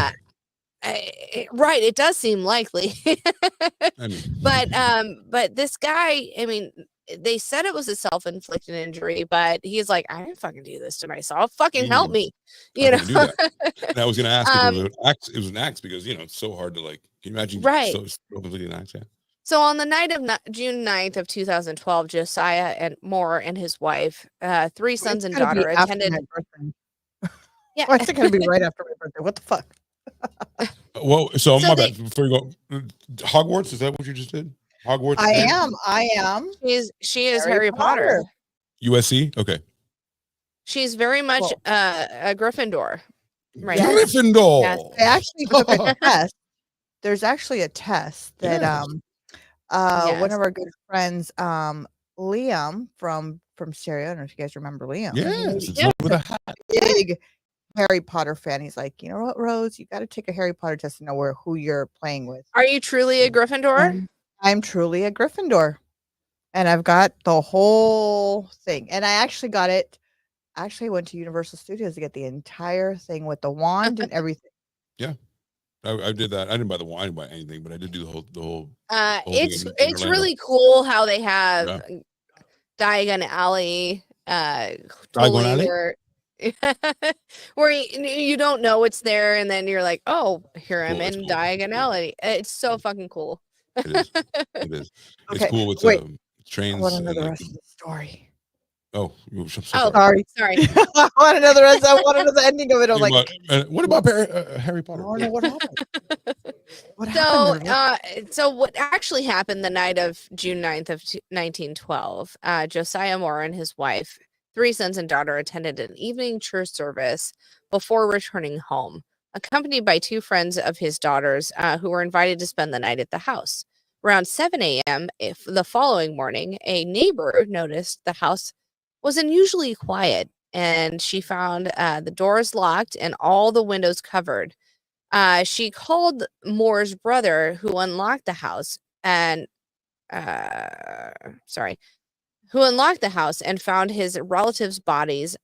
Right, it does seem likely. I mean, but this guy, I mean, they said it was a self-inflicted injury, but he's like, I didn't fucking do this to myself. Fucking help me, how you can you do know. that? And I was gonna ask if it was Um, an axe. It was an axe because it's so hard to like. Can you imagine right. so completely an axe? Yeah. So on the night of June 9th of 2012, Josiah and Moore and his wife, 3 sons and gotta be daughter, after attended. my birthday. Yeah. Why is it gonna be right after my birthday? What the fuck? Well, so So my they- bad. Before you go, Hogwarts, is that what you just did? Hogwarts. I and am. She is Harry Potter. USC. Okay. She's very much Cool. a Gryffindor. Right. Yes. Gryffindor. Yes. I actually took a test. There's actually a test that Yes. one Yes. of our good friends, Liam from Syria. I don't know if you guys remember Liam. Yes. It's Yeah. with a hat. Big Harry Potter fan. He's like, you know what, Rose, you got to take a Harry Potter test to know who you're playing with. Are you truly a Gryffindor? I'm truly a Gryffindor, and I've got the whole thing. And I actually got it. Actually, I went to Universal Studios to get the entire thing with the wand and everything. Yeah. I did that. I didn't buy the wine, buy anything, but I did do the whole. It's thing in it's Orlando. really cool how they have Diagon Alley. Totally Alley? where you don't know it's there, and then you're like, oh, here I'm Cool, it's in cool. Diagon Alley. It's so fucking cool. It is. It is. Okay, It's cool with wait. trains. I want to know and, the like, rest of the story. oh, I'm so Oh, sorry. Sorry. Sorry. I want to know the rest. I want to know the ending of it. I was What like, about, what about Harry I Potter? want to know what happened. What So, happened? so what actually happened the night of June 9th of 1912, Josiah Moore and his wife, 3 sons and daughter, attended an evening church service before returning home, accompanied by 2 friends of his daughters who were invited to spend the night at the house. Around 7 a.m. The following morning, a neighbor noticed the house was unusually quiet, and she found the doors locked and all the windows covered. She called Moore's brother, who unlocked the house, and who unlocked the house and found his relatives' bodies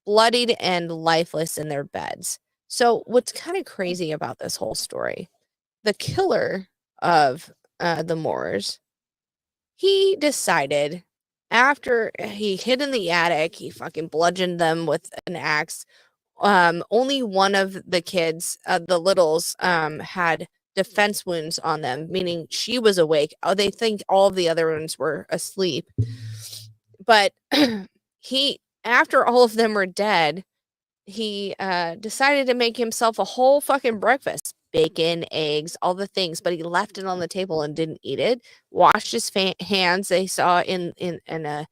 bloodied and lifeless in their beds. So, what's kind of crazy about this whole story? The killer of the Moores, he decided after he hid in the attic, he fucking bludgeoned them with an axe. Only one of the kids, the littles, had defense wounds on them, meaning she was awake. They think all of the other ones were asleep. But after all of them were dead, he decided to make himself a whole fucking breakfast. Bacon, eggs, all the things, but he left it on the table and didn't eat it. Washed his hands. They saw in a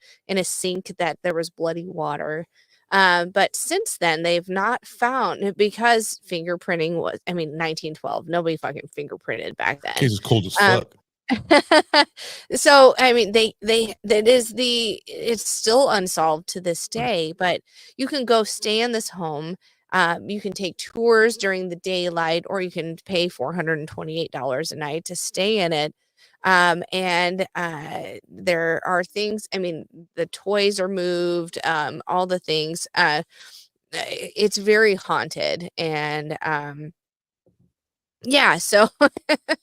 sink that there was bloody water. But since then, they've not found, because fingerprinting was, 1912. Nobody fucking fingerprinted back then. Case is cold as fuck. So it's still unsolved to this day, but you can go stay in this home. You can take tours during the daylight, or you can pay $428 a night to stay in it. And there are things, the toys are moved, all the things. It's very haunted, and yeah, so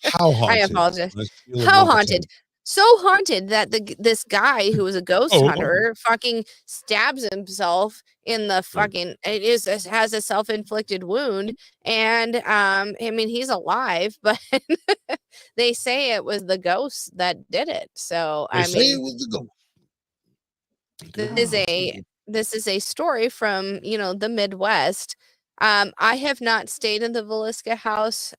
How haunted? I apologize. Let's feel it How 1%. haunted? So haunted that this guy who was a ghost Oh. hunter fucking stabs himself in the fucking. Has a self-inflicted wound, and he's alive, but they say it was the ghost that did it. So They say it was the ghost. this is a story from the Midwest. I have not stayed in the Villisca house,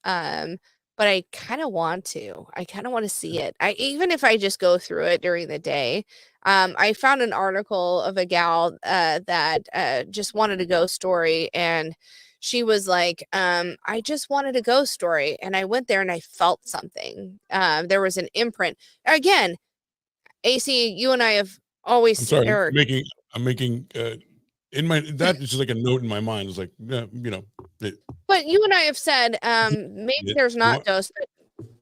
but I kind of want to. I kind of want to see it. Even if I just go through it during the day. I found an article of a gal that just wanted a ghost story, and she was like, I just wanted a ghost story, and I went there and I felt something. There was an imprint. Again, AC, you and I have always. I'm sorry. I'm making in my, that is just like a note in my mind. It's like, But you and I have said, maybe Yeah, there's not what? ghosts, but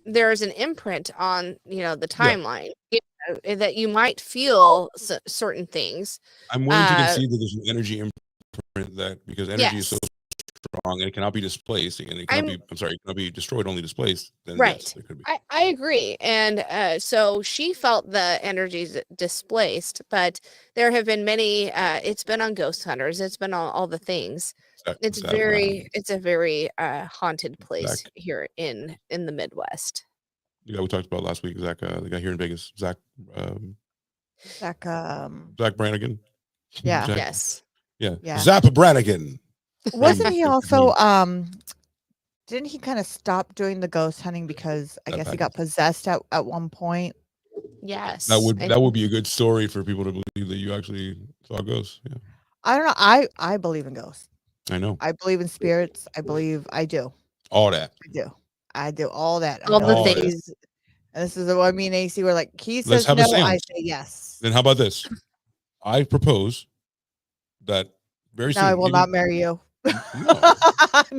there's an imprint on, the timeline, that you might feel certain things. I'm willing to concede that there's an energy imprint, that because energy is so strong strong and it cannot be displaced, and it cannot be. I'm sorry, it cannot be destroyed, only displaced. Then Right. yes, there could be. I agree. And so she felt the energies displaced, but there have been many, it's been on Ghost Hunters, it's been on all the things. It's a very haunted place here in the Midwest. The guy we talked about last week, Zach, the guy here in Vegas, Zach Brannigan. Yeah. Zach, Yes. yeah. Yeah. Zappa Brannigan. Wasn't he also didn't he kind of stop doing the ghost hunting because I guess he got possessed at one point? Yes. That would be a good story for people to believe that you actually saw ghosts. Yeah. I don't know. I believe in ghosts. I know. I believe in spirits. I do. All that. I do all that. All the know things. And this is what I mean, AC. We're like, he Let's says have a no, I seance. say yes. Then how about this? I propose that very soon. No, I will not marry you. No.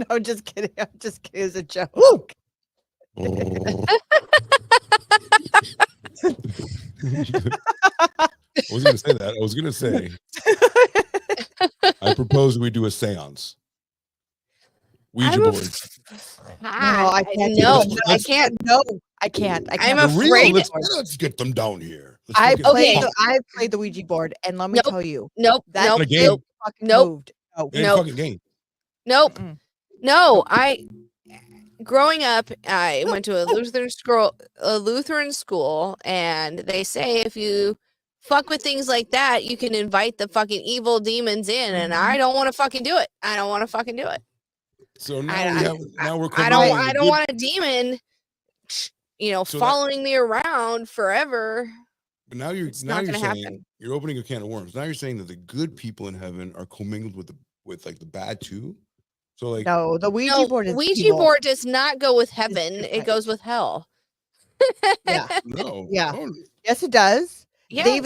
No, just kidding. I'm just kidding. It's a joke. I was going to say that. I was going to say, I propose we do a seance. Ouija boards. No, I can't. No, I let's- can't. No, I can't. I'm For real, afraid. let's get them down here. Let's I fucking played. talk. I played the Ouija board, and let me Nope. tell you, Nope. that Nope. a game. Nope. fucking Nope. moved. No, It ain't Nope. a fucking game. Nope. Mm-mm. No. Growing up, I went to a Lutheran school, and they say if you fuck with things like that, you can invite the fucking evil demons in, and I don't want to fucking do it. I don't want to fucking do it. So now we're I don't want a demon, So following me around forever. But now you're not gonna saying happen. you're opening a can of worms. Now you're saying that the good people in heaven are commingled with like the bad too. So like no, the Ouija No, board is Ouija evil. board does not go with heaven; it different. goes with hell. Yeah. no, Yeah. oh, Yes, it does. Yes. They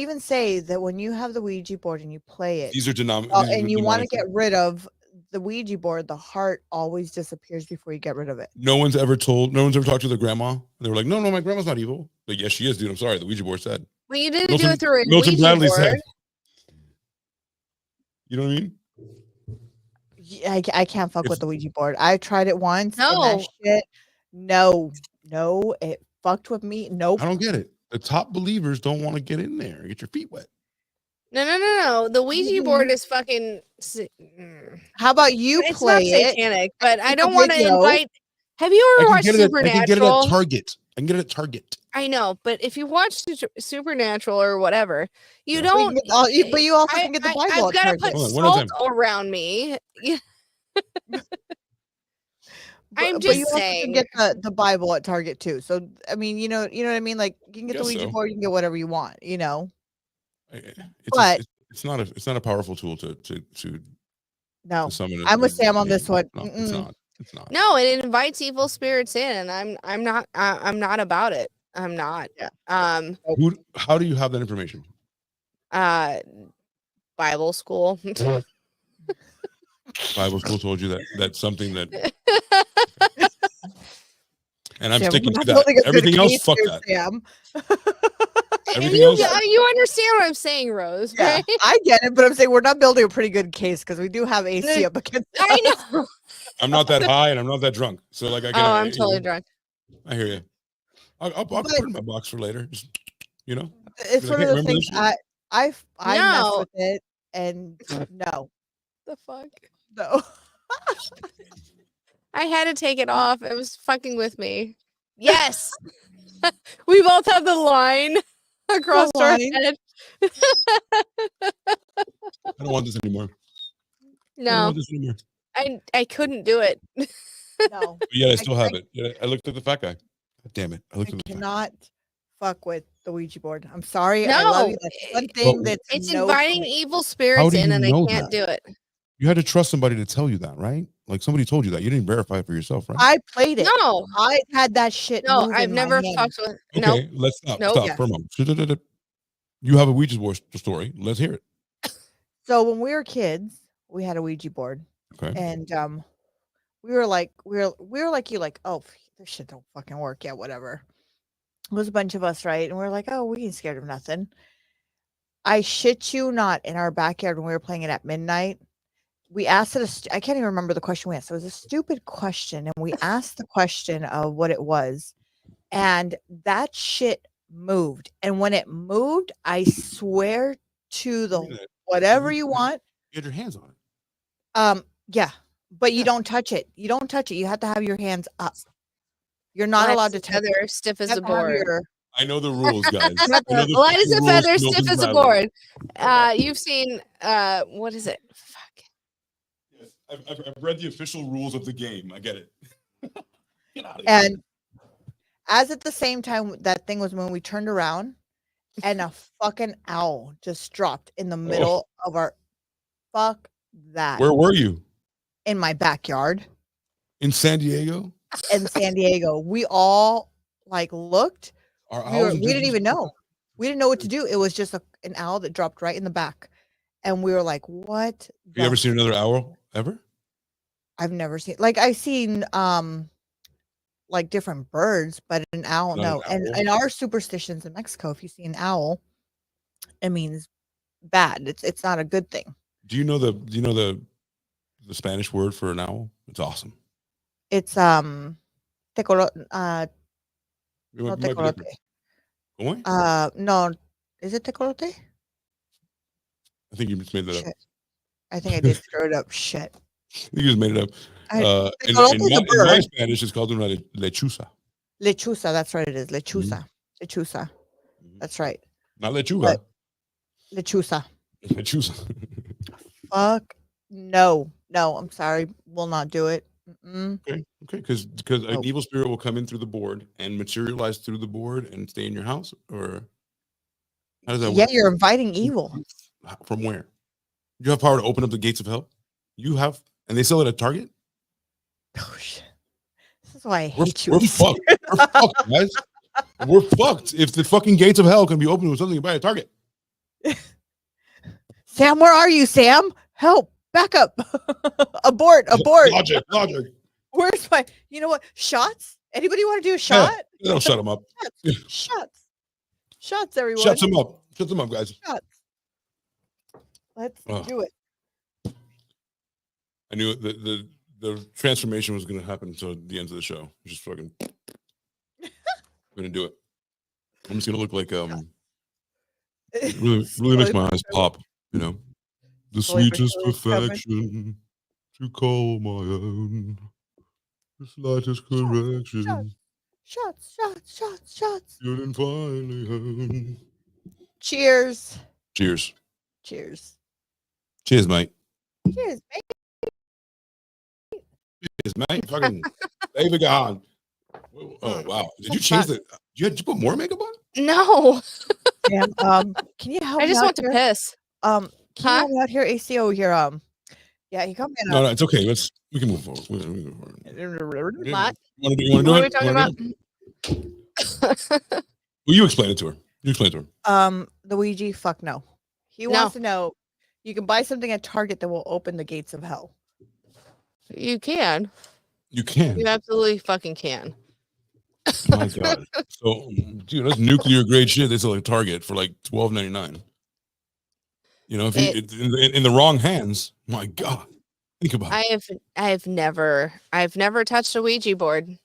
even say that when you have the Ouija board and you play it, these are and you want to demonic get things. rid of the Ouija board, the heart always disappears before you get rid of it. No one's ever talked to their grandma. And they were like, no, my grandma's not evil. But yes, she is, dude. I'm sorry. The Ouija board said. Well, you didn't do Milton- it through a Milton Ouija Bradley board. said. You know what I mean? Yeah, I can't fuck with the Ouija board. I tried it once. And No. that shit, no, it fucked with me. Nope. I don't get it. The top believers don't want to get in there and get your feet wet. No. The Ouija board is fucking. How about you It's play not it? satanic, but I Take a don't want to video. invite. Have you ever watched I can Supernatural? get it at Target. I can get it at Target. I know, but if you watch Supernatural or whatever, you But don't. but you also can get the Bible I've at got to Target. put Hold on, one at a salt around me. Yeah. I'm But just you also saying. can get the Bible at Target too. So I mean, you know what I mean? Like you can get the Guess Ouija so. board, you can get whatever you want, It's not a powerful tool to No. summon. I'm with Sam on this one. No, it's not. It's not. No, it invites evil spirits in, and I'm not about it. I'm not. Yeah. How do you have that information? Bible school. Bible school told you that's something that, and I'm Sam, sticking we're to not that. building a good Everything else, case fuck here, that. Sam. And Everything you, else- you understand what I'm saying, Rose, Yeah, right? I get it, but I'm saying we're not building a pretty good case because we do have AC up against I us. know. I'm not that high and I'm not that drunk, so like I get. I'm totally drunk. I hear you. I'll put it in my box for later. Just, It's Like, one hey, of those remember things. this I mess No. with it, and no. The fuck. I I had to take it off. It was fucking with me. Yes. We both have the line across our line. head. I don't want this anymore. I don't No, want this anymore. I couldn't do it. No, But yeah, I still have it. Yeah, I looked at the fat guy. God damn it! I I looked at the fat guy. cannot fuck with the Ouija board. I'm sorry. I love No, you. That's one thing that's It's no inviting fun. evil spirits do in, you and I know can't that? do it. You had to trust somebody to tell you that, right? Like somebody told you that. You didn't verify it for yourself, right? I played it. No, I had that shit. no, move I've in my never hand. fucked with. Okay, Nope. let's stop. Nope. Stop Yeah. for a moment. You have a Ouija board story. Let's hear it. So when we were kids, we had a Ouija board, Okay. and we were like you, like, oh, this shit don't fucking work. Yeah, whatever. It was a bunch of us, right? And we are like, oh, we ain't scared of nothing. I shit you not, in our backyard when we were playing it at midnight, we asked it. I can't even remember the question we asked. It was a stupid question, and we asked the question of what it was, and that shit moved. And when it moved, I swear to the Look at that. whatever you want. You had your hands on it. Yeah, but you Yeah. don't touch it. You don't touch it. You have to have your hands up. You're not Light allowed as to a touch it. feather, stiff You as have a to have board. your- I know the rules, guys. you have I know to- the Light as a rules feather, to stiff Milton as a Bradley. board. You've seen what is it? Fuck. Yes, I've read the official rules of the game. I get it. Get out of here. And as at the same time that thing was moving, we turned around and a fucking owl just dropped in the middle of our fuck that Where were you? in my backyard In San Diego? in San Diego. We all like looked. Are We owls and didn't turkeys- even know. We didn't know what to do. It was just an owl that dropped right in the back. And we were like, what? Have you ever seen another owl ever? I've never seen like I've seen like different birds, but an owl, Not no. an And owl? in our superstitions in Mexico, if you see an owl, it means bad. It's not a good thing. Do you know the Spanish word for an owl? It's awesome. It's You tecolote. might- No, you might be tecolote. different. What? No, is it tecolote? I think you just made that up. Shit. I think I did screw it up. Shit. You just made it up. I- In tecolote is a in my bird. Spanish, it's called una lechuza. Lechuza, that's right. It is lechuza. Lechuza. Mhm. That's right. Not lechuga. But- Lechuza. Lechuza. Fuck no. No, I'm sorry. Will not do it. Mm-mm. Okay, because an Nope. evil spirit will come in through the board and materialize through the board and stay in your house, or how does that Yeah, work? you're inviting evil. From where? You have power to open up the gates of hell. You have, and they sell it at Target. Oh shit. This is why I We're, hate you. we're fucked. We're fucked, guys. We're fucked. If the fucking gates of hell can be opened with something you buy at Target, Sam, where are you, Sam? Help. Back up. Abort. Abort. logic. Where's my you know what? Shots? Anybody want to do a shot? They'll shut them up. Shots. Shots, everyone. Shut them up. Shut them up, guys. Shots. Let's Ugh. do it. I knew the transformation was going to happen until the end of the show. Just fucking, I'm going to do it. I'm just going to look like really makes my eyes pop. You know, the Slowly but sweetest surely coming. perfection to call my own. The slightest Shots, correction, Shots. good and finally home. Cheers. Cheers. Cheers. Cheers, mate. Cheers, mate. Cheers, mate. Fucking David Gahan. Oh wow! Did you change the? Did you put more makeup on? No, Sam, can you help I me just out want to here? piss. Can you Huh? help me out here, ACO here? Yeah, he got me in No, it's okay. We can move forward. We can move forward. a What? You want to do What are we it? talking You wanna about? do it? Well, you explain it to her. You explain it to her. The Ouija, fuck no. He No. wants to know you can buy something at Target that will open the gates of hell. You can. You can. You absolutely fucking can. My God. So, dude, that's nuclear grade shit. They sell at Target for like $12.99. You know, if you in the wrong hands, my God, think about it. I've never touched a Ouija board.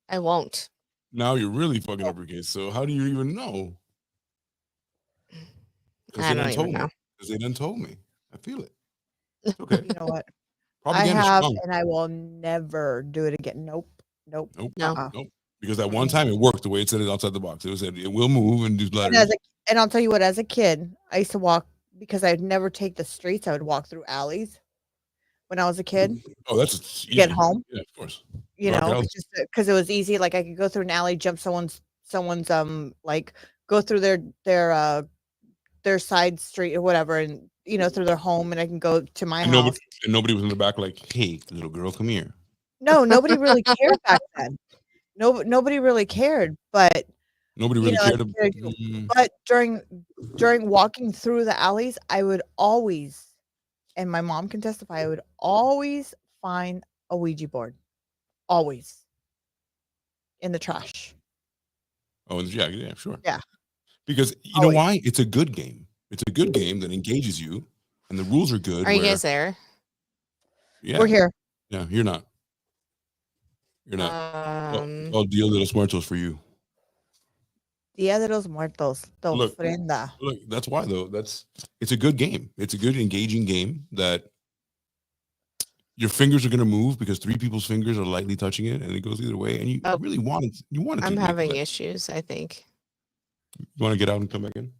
I won't. Now you're really fucking up your case. So how do you even know? I don't even know. Because they done told me. I feel it. It's okay. You know what? I Propaganda's have, strong. and I will never do it again. Nope. Nope. No. Nope. Because that one time it worked the way it said it outside the box. It said it will move and do And, letters. and I'll tell you what, as a kid, I used to walk because I'd never take the streets. I would walk through alleys when I was a kid Oh, that's to get easy. home. Yeah, of course. You Dark know, alleys. just because it was easy. Like I could go through an alley, jump someone's like go through their side street or whatever, and through their home, and I can go to my And house. nobody was in the back like, hey, little girl, come here. No, nobody really cared back then. Nobody really cared, but Nobody You really know, cared. I cared but during walking through the alleys, I would always, and my mom can testify, I would always find a Ouija board, always in the trash. Oh, yeah, sure. Yeah. Because you know Always. why? It's a good game. It's a good game that engages you, and the rules are good. Are you where- guys there? Yeah. We're here. Yeah, you're not. You're not. Um, All Dia de los Muertos for you. Dia de los Muertos. The Look. ofrenda. Look, that's why though. It's a good game. It's a good engaging game that your fingers are going to move because three people's fingers are lightly touching it, and it goes either way. And you Oh. really want it. You want it. I'm to having like, issues, I think. you want to get out and come back in?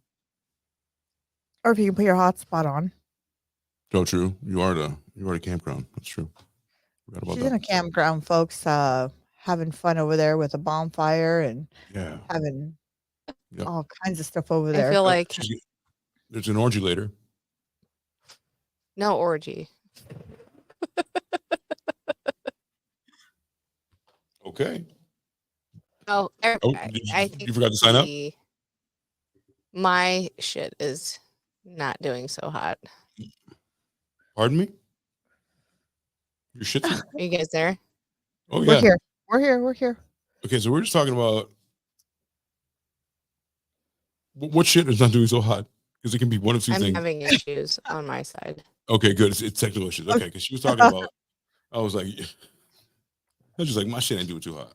Or if you can put your hotspot on. So true. You are the campground. That's true. Forgot about She's that. in a campground, folks, having fun over there with a bonfire and Yeah. having Yep. all kinds of stuff over I there. feel like There's an orgy later. no orgy. Okay. Oh, I think you forgot to sign up? My shit is not doing so hot. Pardon me? Your shit's Are you guys there? Oh We're yeah. here. We're here. We're here. Okay, so we're just talking about what shit is not doing so hot because it can be one of two I'm things. having issues on my side. Okay, good. It's technical issues. Okay, because she was talking about. I was like, I was just like, my shit ain't doing too hot.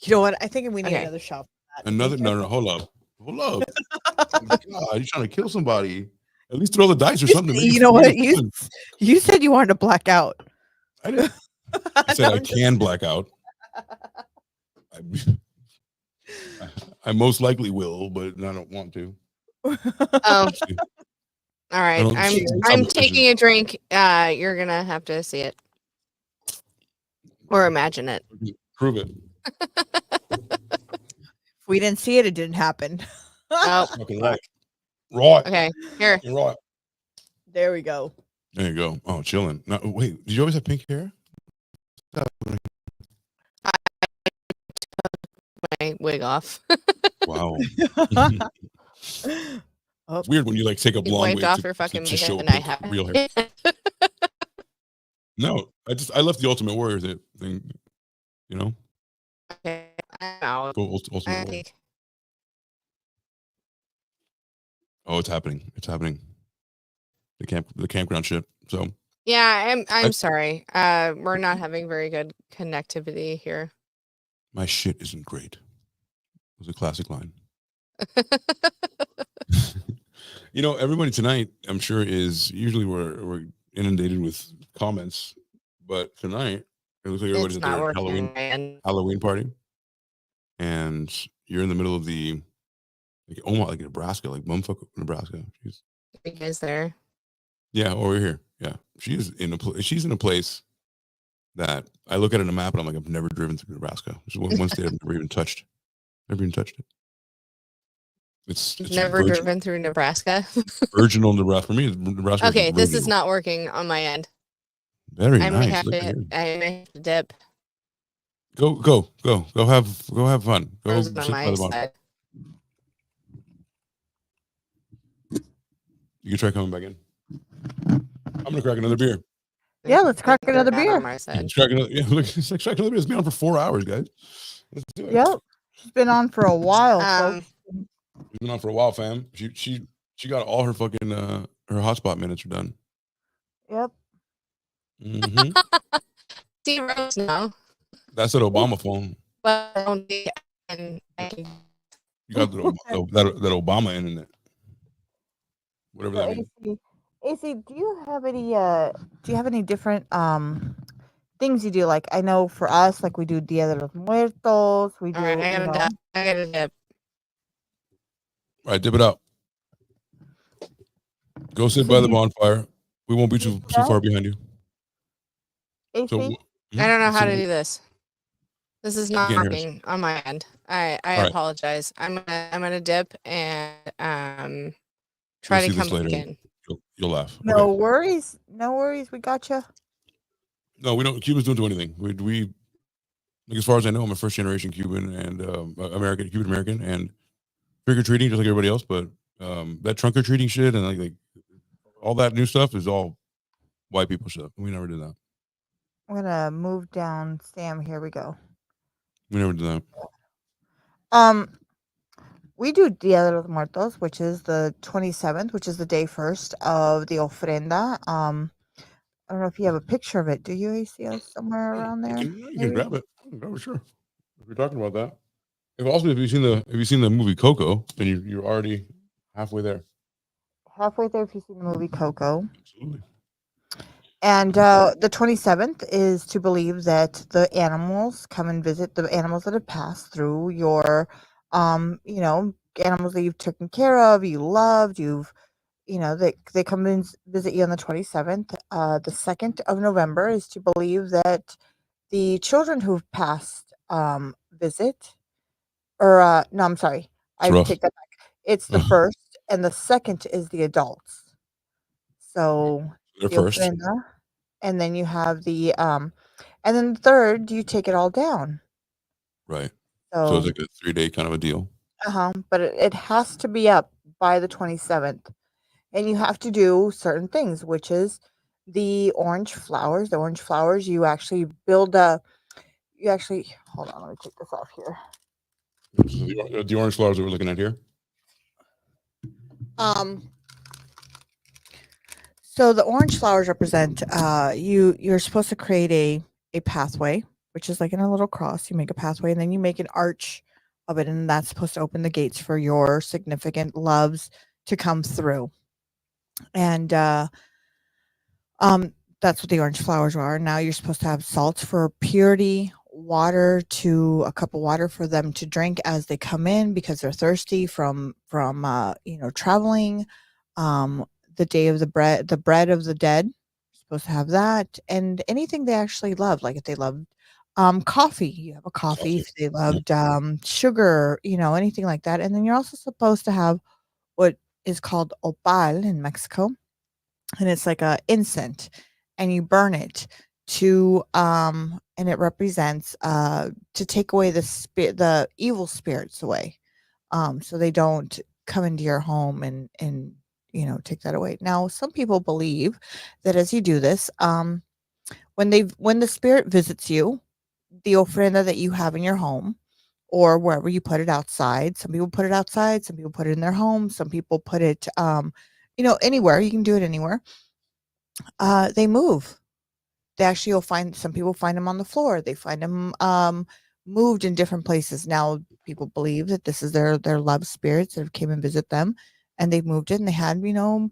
You know what? I think we need Okay. another shot. for that. Another no, hold up. Oh my God, you're trying to kill somebody. At least throw the dice or something. You know what? You said you wanted to black out. I didn't. I said I can black out. I most likely will, but I don't want to. Oh, all right. I'm I'm taking a drink. You're gonna have to see it or imagine it. Prove it. If we didn't see it, it didn't happen. Oh, Fucking right. Right. okay. Here. You're right. There we go. There you go. Oh, chilling. No, wait, did you always have pink hair? My wig off. Wow. Oh, It's weird when you like take a You long wiped way off to, your fucking to makeup, show and I pink have real hair. No, I left the Ultimate Warrior thing, you know? Okay, I'm out. Go Ultimate I Warrior. think Oh, it's happening. It's happening. The campground shit. So yeah, I'm sorry. We're not having very good connectivity here. my shit isn't great. It was a classic line. You know, everybody tonight, I'm sure, is usually we're inundated with comments, but tonight it looks like everybody's It's at not their working. And Halloween party, and you're in the middle of the like Omaha, like Nebraska, like bumfuck Nebraska. She's you guys there? yeah, over here. Yeah, she's in a place that I look at it on a map and I'm like, I've never driven through Nebraska. There's one state I've never even touched. Never even touched it. It's Never driven through Nebraska. virginal Nebraska. For me, Nebraska. Okay, this is not working on my end. Very I may nice. have Look to. at her. I may have to dip. Go have fun. Go Frozen sit on by my the bar. side. You can try coming back in. I'm gonna crack another beer. Yeah, let's crack They're another not beer. on my side. Let's crack another, yeah, look, it's like crack another beer. It's been on for 4 hours, guys. Let's do it. Yep. It's been on for a while. folks. It's been on for a while, fam. She got all her fucking her hotspot minutes are done. Yep. Mm-hmm. See Rose now, That's an Obama phone. but I don't think I can. You got that Obama internet. Whatever that means. AC, do you have any different things you do? Like I know for us, like we do Dia de los Muertos, we do All right, I gotta dip. All right, dip it out. Go sit by the bonfire. We won't be too far behind you. AC? So I don't know how so- to do this. This is not can't hear us. working on my end. I right. apologize. I'm gonna dip and try We'll to see this come back later. in. You'll laugh. No Okay. worries. No worries. We got you. No, we don't. Cubans don't do anything. We like, as far as I know, I'm a first generation Cuban and Cuban American, and trick or treating just like everybody else. But that trunk or treating shit and like all that new stuff is all white people stuff. We never did that. I'm gonna move down Sam. Here we go. We never did that. We do Dia de los Muertos, which is the 27th, which is the day first of the ofrenda. I don't know if you have a picture of it. Do you, ACO, somewhere around there? You can maybe? grab it. You can grab it, sure. If you're talking about that. If you seen the movie Coco, then you're already halfway there. Halfway there if you've seen the movie Coco. Absolutely. And the 27th is to believe that the animals come and visit, the animals that have passed through your, animals that you've taken care of, you loved, they come and visit you on the 27th. The 2nd of November is to believe that the children who've passed visit, or no, I'm sorry, It's I rough. take that back. It's the 1st, and the 2nd is the adults. So They're the first. ofrenda, and then you have and then the 3rd, you take it all down. Right. So, So it's like a 3-day kind of a deal. but it has to be up by the 27th, and you have to do certain things, which is the orange flowers. The orange flowers, you actually hold on, let me take this off here. So the orange flowers that we're looking at here. So the orange flowers represent you're supposed to create a pathway, which is like in a little cross. You make a pathway and then you make an arch of it, and that's supposed to open the gates for your significant loves to come through. And that's what the orange flowers are. Now you're supposed to have salt for purity, water, to a cup of water for them to drink as they come in because they're thirsty from traveling. The day of the bread of the dead, you're supposed to have that, and anything they actually love. Like if they loved coffee, you have a coffee. If they loved sugar, anything like that. And then you're also supposed to have what is called opal in Mexico, and it's like a incense, and you burn it and it represents to take away the evil spirits away, so they don't come into your home and take that away. Now some people believe that as you do this, when the spirit visits you, the ofrenda that you have in your home or wherever you put it outside, some people put it outside, some people put it in their home, some people put it anywhere. You can do it anywhere. They move. They actually, you'll find some people find them on the floor. They find them moved in different places. Now people believe that this is their love spirits that came and visit them, and they moved it and they had a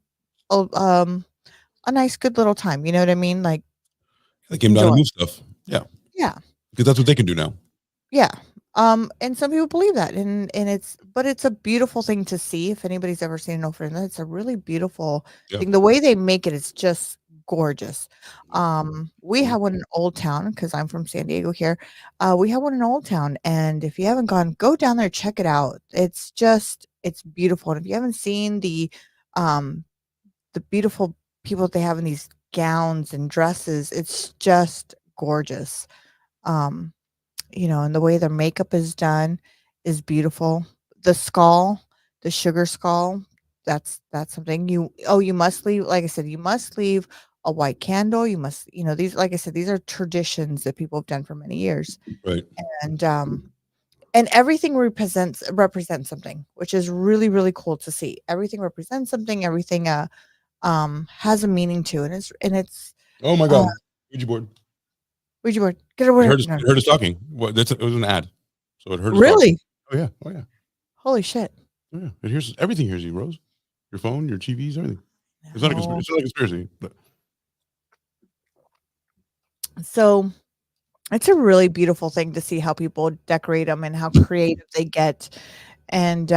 nice good little time. You know what I mean? Like They came down enjoy. and moved stuff. Yeah. Yeah. Because that's what they can do now. Yeah. And some people believe that, and it's a beautiful thing to see. If anybody's ever seen an ofrenda, it's a really beautiful thing. The way they make it is just gorgeous. We have one in Old Town because I'm from San Diego here. We have one in Old Town, and if you haven't gone, go down there, check it out. It's beautiful. And if you haven't seen the beautiful people that they have in these gowns and dresses, it's just gorgeous. And the way their makeup is done is beautiful. The skull, the sugar skull, that's something you must leave. Like I said, you must leave a white candle. You must, these, like I said, these are traditions that people have done for many years. Right. And everything represents something, which is really, really cool to see. Everything represents something. Everything has a meaning to it. It's Oh my God. Ouija board. Ouija board. Get away. It heard us talking. What? It was an ad. So it heard us Really? talking. Oh yeah. Holy shit. Yeah. It hears everything. Hears you, Rose. Your phone, your TVs, everything. It's not a conspiracy. It's not a conspiracy. But. So it's a really beautiful thing to see how people decorate them and how creative they get, and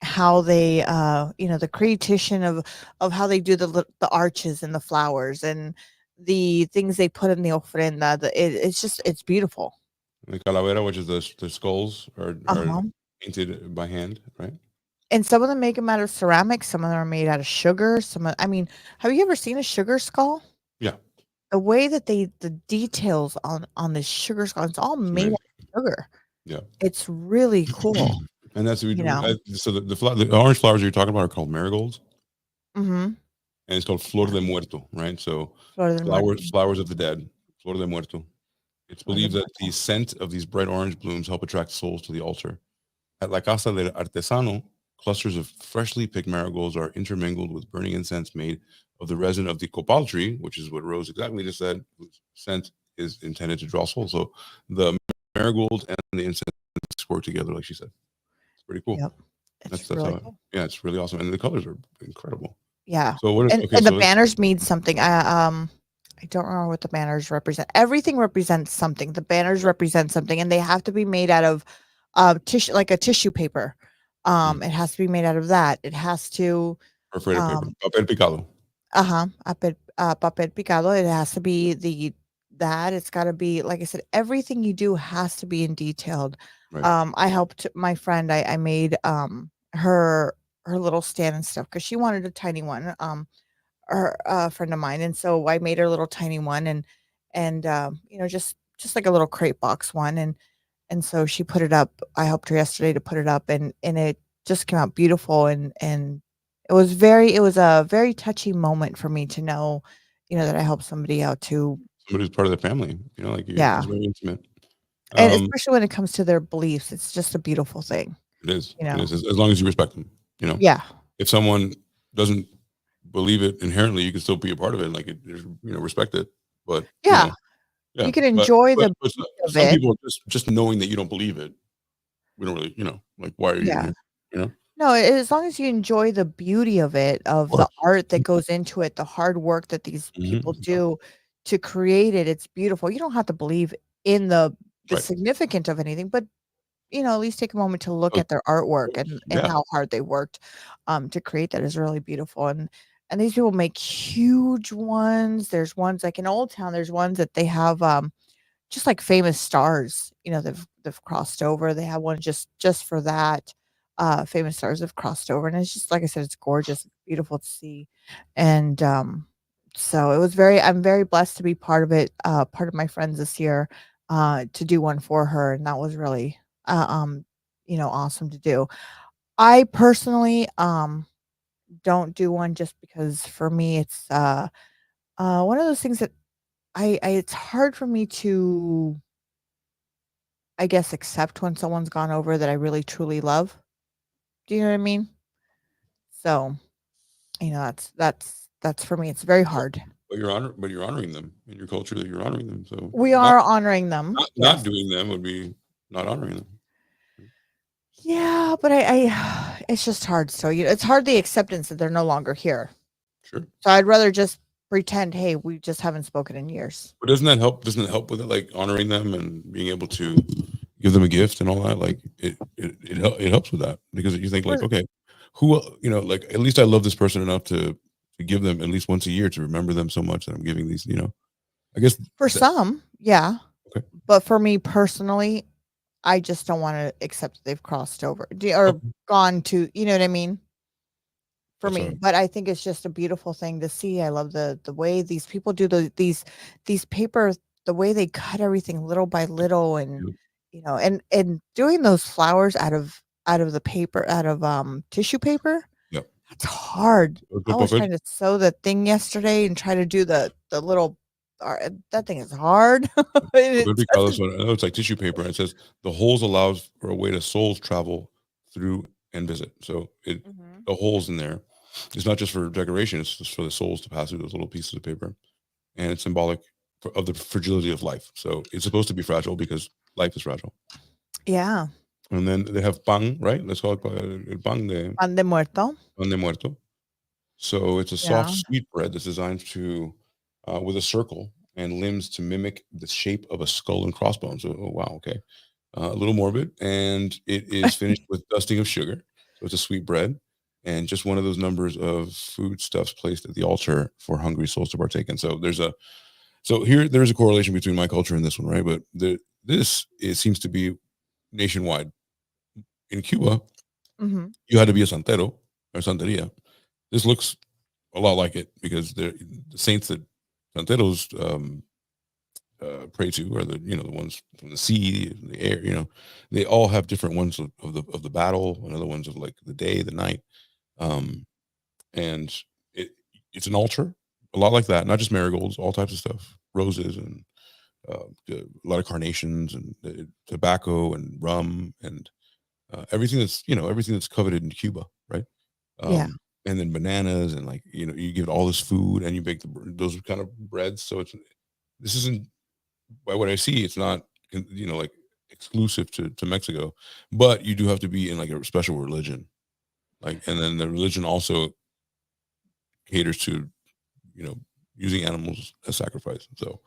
how they the creation of how they do the arches and the flowers and the things they put in the ofrenda. It's beautiful. The calavera, which is the skulls, are painted by hand, right? And some of them make them out of ceramic. Some of them are made out of sugar. Have you ever seen a sugar skull? Yeah. The way that the details on this sugar skull, it's all made out of sugar. Yeah. It's really cool. And that's so the orange flowers you're talking about are called marigolds. Mm-hmm. And it's called flor de muerto, right? So Flowers of the dead, flor de muerto. It's believed that the scent of these bright orange blooms help attract souls to the altar. At La Casa del Artesano, clusters of freshly picked marigolds are intermingled with burning incense made of the resin of the copal tree, which is what Rose exactly just said. Whose scent is intended to draw souls. So the marigold and the incense work together, like she said. It's pretty cool. Yep. It's That's really how. cool. Yeah, it's really awesome, and the colors are incredible. Yeah. So what? And, Okay, and the so banners mean something. I don't remember what the banners represent. Everything represents something. The banners represent something, and they have to be made out of tissue, like a tissue paper. It has to be made out of that. It has to perforated paper, papel picado. papel picado. It has to be that. It's got to be, like I said, everything you do has to be in detailed. Right. I helped my friend. I made her little stand and stuff because she wanted a tiny one. Her a friend of mine, and so I made her a little tiny one, and just like a little crate box one, and so she put it up. I helped her yesterday to put it up, and it just came out beautiful, and it was a very touchy moment for me to know, that I helped somebody out too. Somebody's part of the family, like Yeah. it's very intimate. And especially when it comes to their beliefs, it's just a beautiful thing. It is. You It know? is as long as you respect them. Yeah. If someone doesn't believe it inherently, you can still be a part of it. Like respect it. But Yeah. yeah. You can enjoy the but beauty of some it. people just knowing that you don't believe it, we don't really, like why are you Yeah. in here? No, as long as you enjoy the beauty of it, of the course. art that goes into it, the hard work that these people do to create it, it's beautiful. You don't have to believe in the Right. significance of anything, but at least take a moment to look Oh, at their artwork and yeah. how hard they worked to create that is really beautiful. And these people make huge ones. There's ones like in Old Town, there's ones that they have just like famous stars, they've crossed over. They have one just for that. Famous stars have crossed over, and it's just like I said, it's gorgeous, it's beautiful to see. And so I'm very blessed to be part of it, part of my friends this year, to do one for her, and that was really awesome to do. I personally don't do one just because for me it's one of those things that I it's hard for me to, I guess, accept when someone's gone over that I really truly love. Do you know what I mean? So, that's for me. It's very hard. But you're honoring them in your culture, that you're honoring them. So We are honoring them. not Yes. doing them would be not honoring them. Yeah, but I it's just hard. So it's hard the acceptance that they're no longer here. Sure. So I'd rather just pretend, hey, we just haven't spoken in years. But doesn't that help? Doesn't it help with it, like honoring them and being able to give them a gift and all that? Like it helps with that, because you think like, For- okay, who like at least I love this person enough to give them at least once a year, to remember them so much that I'm giving these. I guess For some, yeah. Okay. But for me personally, I just don't want to accept that they've crossed over or gone to, you know what I mean? For That's me, all right. but I think it's just a beautiful thing to see. I love the way these people do these paper, the way they cut everything little by little, and and doing those flowers out of the paper, out of tissue paper. Yep. That's hard. Otro I was papel. trying to sew the thing yesterday and try to do the little. That thing is hard. It Papel picado is doesn't- what- I know it's like tissue paper, and it says the holes allows for a way to souls travel through and visit. So Mhm. the holes in there, it's not just for decoration; it's just for the souls to pass through those little pieces of paper, and it's symbolic of the fragility of life. So it's supposed to be fragile because life is fragile. Yeah. And then they have pan, right? Let's call it el Pan de muerto. pan de muerto. So it's a soft, Yeah. sweet bread that's designed to, with a circle and limbs to mimic the shape of a skull and crossbones. Oh, wow, okay. A little morbid, and it is finished with dusting of sugar. So it's a sweet bread, and just one of those numbers of foodstuffs placed at the altar for hungry souls to partake in. So there's a correlation between my culture and this one, right? But this it seems to be nationwide. In Cuba, Hmm. you had to be a santero or santeria. This looks a lot like it, because the saints that santeros pray to are the ones from the sea, the air. They all have different ones of the battle, and other ones of like the day, the night, and it's an altar, a lot like that. Not just marigolds, all types of stuff, roses, and a lot of carnations, and tobacco and rum, and everything that's coveted in Cuba. right? Yeah. And then bananas, and like, you know, you give it all this food, and you bake those kind of breads. So this isn't, by what I see, it's not, you know, like exclusive to Mexico, but you do have to be in like a special religion, like, and then the religion also caters to, you know, using animals as sacrifice. So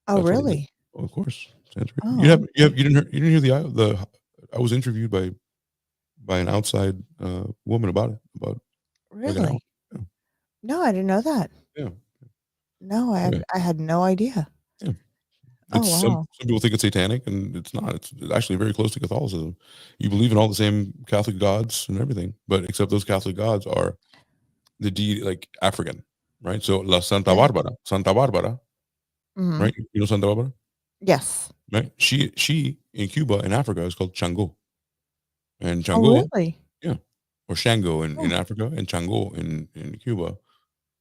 Oh, that's what it is. really? Oh, of course, Santeria. Oh, okay. You didn't hear the I was interviewed by an outside woman about it, about like an hour. Really? No, I didn't know that. Yeah, No, yeah, I had no idea. yeah. Oh, It's wow. some people think it's satanic, and it's not. It's actually very close to Catholicism. You believe in all the same Catholic gods and everything, but except those Catholic gods are the deity, like African, right? So La Yeah. Santa Barbara, Mhm. right? You know Santa Barbara, Yes. right? She in Cuba, in Africa, is called Chango, and Oh, Chango, really? yeah, or Shango in Oh, Africa, and Chango in Cuba.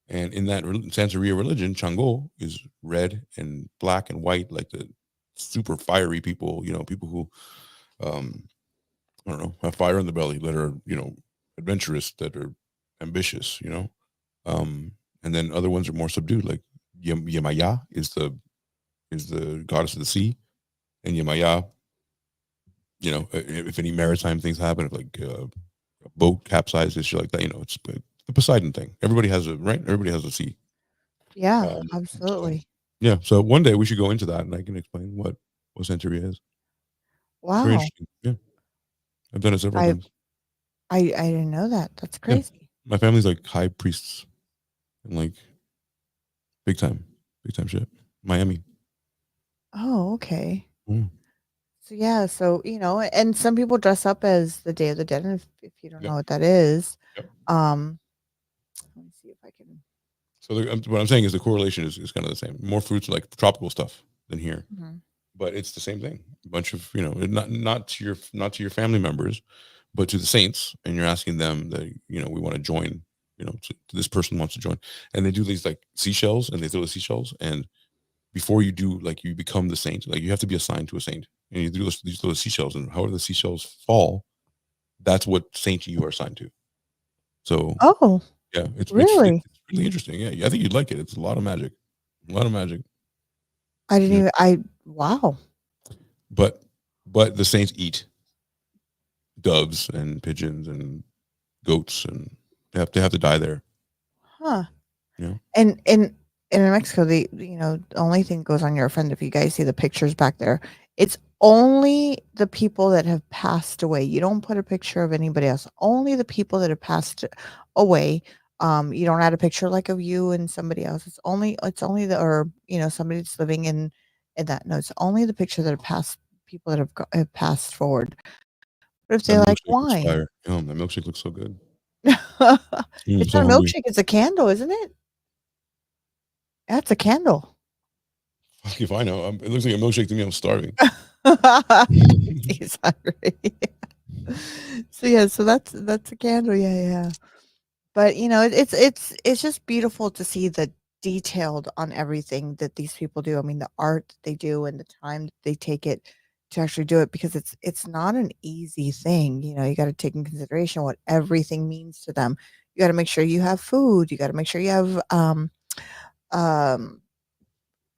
And in that Santeria religion, Chango is red and black and white, like the super fiery people, you know, people who, um, I don't know, have fire in the belly, that are, you know, adventurous, that are ambitious, you know. Um, and then other ones are more subdued, like Yemaya is the goddess of the sea, and Yemaya, you know, if any maritime things happen, if like a boat capsizes, shit like that, you know, it's the Poseidon thing. Everybody has a right. Everybody has a sea. yeah, Um, so absolutely. yeah, so one day we should go into that, and I can explain what Santeria is. It's very Wow. interesting. Yeah, I've done it several I times. I didn't know that. That's Yeah, crazy. my family's like high priests and like big time shit. Miami. Oh, okay. Mm, So yeah, so and some people dress up as the Day of the Dead, and if you don't know yep, what that is, yep. um, let me see if I can. So what I'm saying is the correlation is kind of the same. More fruits, like tropical stuff, than here, Mhm. but it's the same thing. A bunch of, you know, not to your family members, but to the saints, and you're asking them that, you know, we want to join. You know, this person wants to join, and they do these like seashells, and they throw the seashells, and before you do, like, you become the saint, like you have to be assigned to a saint, and you do those seashells, and however the seashells fall, that's what saint you are assigned to. So Oh, yeah, really? it's really interesting. Yeah, I think you'd like it. It's a lot of magic, a lot of magic. I didn't Yeah, even. Wow. but the saints eat doves and pigeons and goats, and they have to die there. Huh. You know, And in Mexico, the only thing that goes on your friend, if you guys see the pictures back there, it's only the people that have passed away. You don't put a picture of anybody else. Only the people that have passed away. You don't add a picture like of you and somebody else. It's only or somebody that's living in that. No, it's only the picture that have passed people that have passed forward. But if that they like milkshake looks wine, fire. That milkshake looks so good. I'm it's so not a hungry. milkshake. It's a candle, isn't it? That's a candle. Fuck if I know. It looks like a milkshake to me. I'm starving. He's hungry. So yeah, so that's a candle. Yeah, yeah. But it's just beautiful to see the detailed on everything that these people do. I mean, the art that they do and the time that they take it to actually do it, because it's not an easy thing. You got to take in consideration what everything means to them. You got to make sure you have food. You got to make sure you have um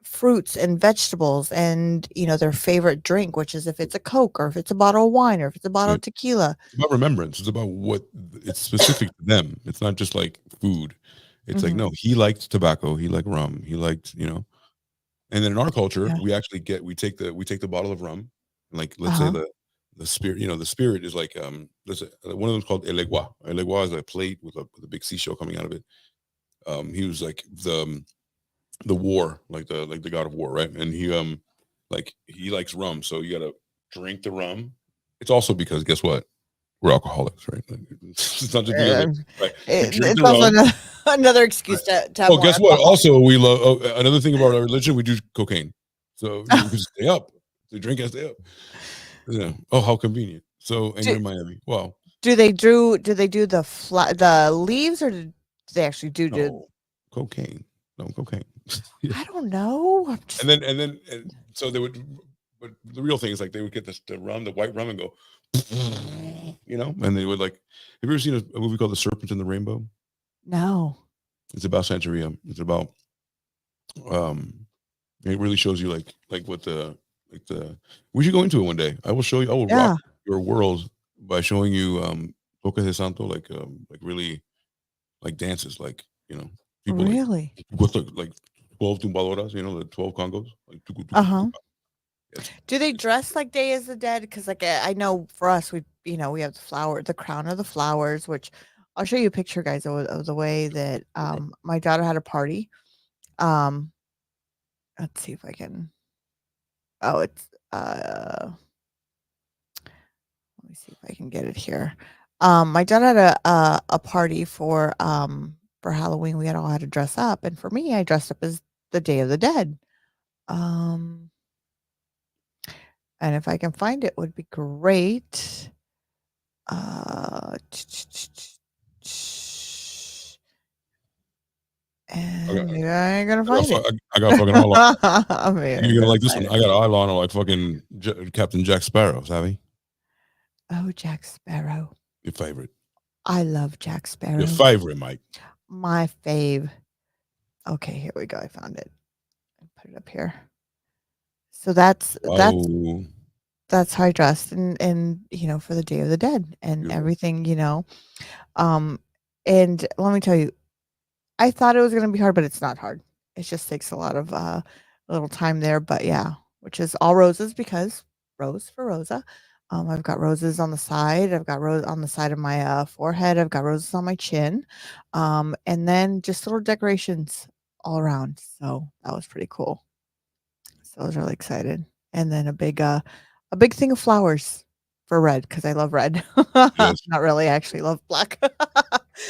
fruits and vegetables and their favorite drink, which is if it's a Coke or if it's a bottle of wine or if it's a bottle Right. of tequila. It's about remembrance. It's about what it's specific to them. It's not just like food. It's like, Mhm. no, he liked tobacco. He liked rum. He liked, you know. And then in our culture, Yeah. we take the bottle of rum, like, let's say Uh-huh. the spirit. The spirit is like, one of them is called elegua. Elegua is a plate with a big seashell coming out of it. He was like the war, like the god of war, right? And he likes rum, so you gotta drink the rum. It's also because, guess what? We're alcoholics, right? Like, it's not just because, Um, right? You drink it's the also rum. another Right. excuse to have Oh, more guess what? alcohol. Also, we love another thing about our religion. We do cocaine, so you can stay up. So drink and stay up. Yeah. Oh, how convenient. So, and do, you're in Miami. Wow. do they do the leaves, or do they actually do No cocaine. No cocaine. Yeah. I don't know. And so they would, but the real thing is, like, they would get the rum, the white rum, and go you know, and they would like. Have you ever seen a movie called The Serpent and the Rainbow? No. It's about Santeria. It's about it really shows you like what the we should go into it one day. I will show you. I will rock Yeah. your world by showing you Toca de Santo, like really like dances, like you know, people Really? with like 12 tumbadoras, you know, the 12 congos. Like, Uh-huh. it's, Do they dress like Day of the Dead? Because like I know for us, we we have the crown of the flowers, which I'll show you a picture, guys, of the way that my daughter had a party. Um, let's see if I can. Oh, it's let me see if I can get it here. My daughter had a party for Halloween. We had all had to dress up, and for me, I dressed up as the Day of the Dead. Um, and if I can find it, would be great. And maybe I ain't gonna find it. I got fucking all on. Maybe I ain't You're gonna gonna like this find one. it. I got eyeliner like fucking Captain Jack Sparrow, savvy? Oh, Jack Sparrow. Your favorite. I love Jack Your Sparrow. favorite, Mike. My fave. Okay, here we go. I found it. I put it up here. So that's Oh, that's how I dressed and for the Day of the Dead and beautiful. everything. And let me tell you, I thought it was gonna be hard, but it's not hard. It just takes a lot of little time there. But yeah, which is all roses because rose for Rosa. I've got roses on the side. I've got rose on the side of my forehead. I've got roses on my chin. And then just little decorations all around. So that was pretty cool. So I was really excited. And then a big thing of flowers for red because I love red. Yes. Not really, I actually love black.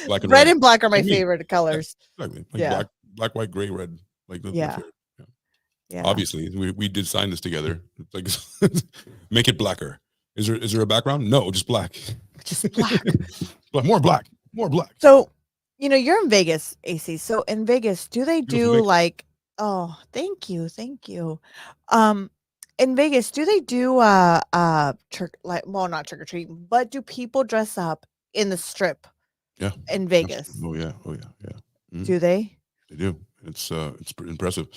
Black and Red red. and black are my Me. favorite colors. Exactly. Like Yeah. black, white, gray, red. Like those are my Yeah. favorite. Yeah. Obviously, we did sign this together. It's like make it blacker. Is there a background? No, just black. Just black. More black. More black. So, you're in Vegas, AC. So in Vegas, do they Beautiful do Vegas. like thank you, thank you. In Vegas, do they do not trick or treating, but do people dress up in the strip Yeah. in Vegas? Oh yeah. Oh yeah. Yeah. Mhm. Do they? They do. It's pretty impressive.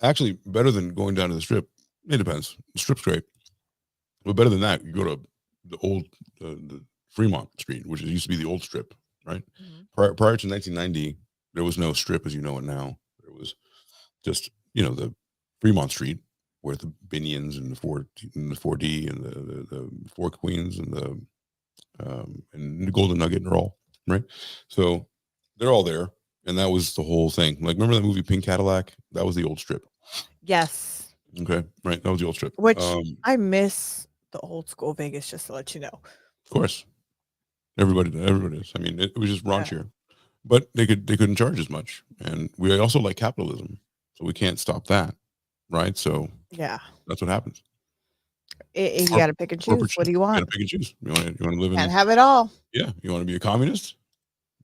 Actually, better than going down to the strip. It depends. The strip's great, but better than that, you go to the old the Fremont Street, which used to be the old strip, right? Mhm. Prior to 1990, there was no strip as you know it now. There was just the Fremont Street where the Binions and the 4D and the Four Queens and the Golden Nugget are all right. So they're all there, and that was the whole thing. Like, remember that movie Pink Cadillac? That was the old strip. Yes. Okay, right. That was the old strip. Which Of I miss the old school Vegas, just to let you know. course, everybody is. I mean, it was just Yeah. raunchier, but they couldn't charge as much, and we also like capitalism, so we can't stop that, right? So Yeah. that's what happens. You Corp- got to pick and Corporate choose. What do shit. you You want? gotta pick and choose. You want to live Can't in? have it all. Yeah, you want to be a communist?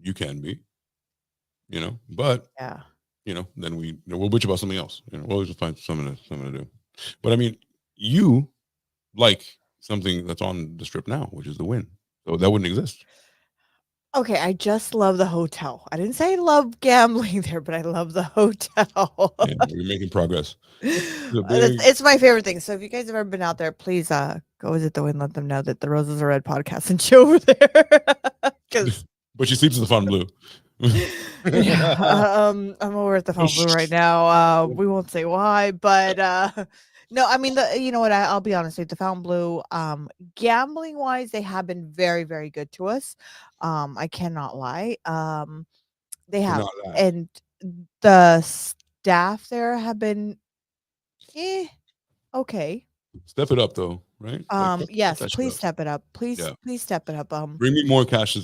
You can be. But Yeah. then we'll bitch about something else. We'll always find something to do. But I mean, you like something that's on the strip now, which is the Wynn. So that wouldn't exist. Okay, I just love the hotel. I didn't say I love gambling there, but I love the hotel. Yeah, we're making progress. big- It's my favorite thing. So if you guys have ever been out there, please go visit the Wynn. Let them know that the Roses Are Red podcast and chill over there. Because But she sleeps in the Fontainebleau. I'm over at the Fontainebleau right now. We won't say why, but no, I mean you know what? I'll be honest with you, the Fontainebleau, gambling wise, they have been very, very good to us. I cannot lie. They have, Cannot lie. and the staff there have been okay. Step it up, though, right? Yes, that shit please up. step it up. Please, Yeah. please step it up. Bring me more bottles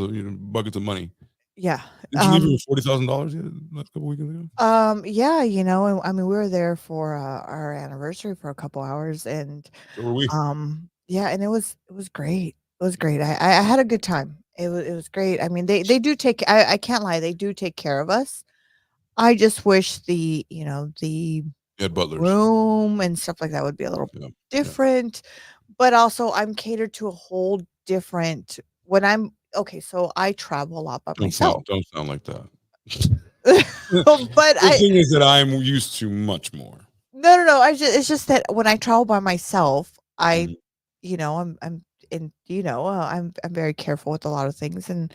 of buckets of money. Yeah. Did you leave here with $40,000 last couple weekends ago? Yeah, I mean, we were there for our anniversary for a couple hours, and So were we. yeah, and it was great. It was great. I had a good time. It was great. I mean, they do take. I can't lie. They do take care of us. I just wish the You had butlers. room and stuff like that would be a little Yeah. different. But also, I'm catered to a whole different. When I'm okay, so I travel a lot by myself. Don't sound like that. But The thing is that I'm used to much more. no. It's just that when I travel by myself, Mhm. I'm very careful with a lot of things and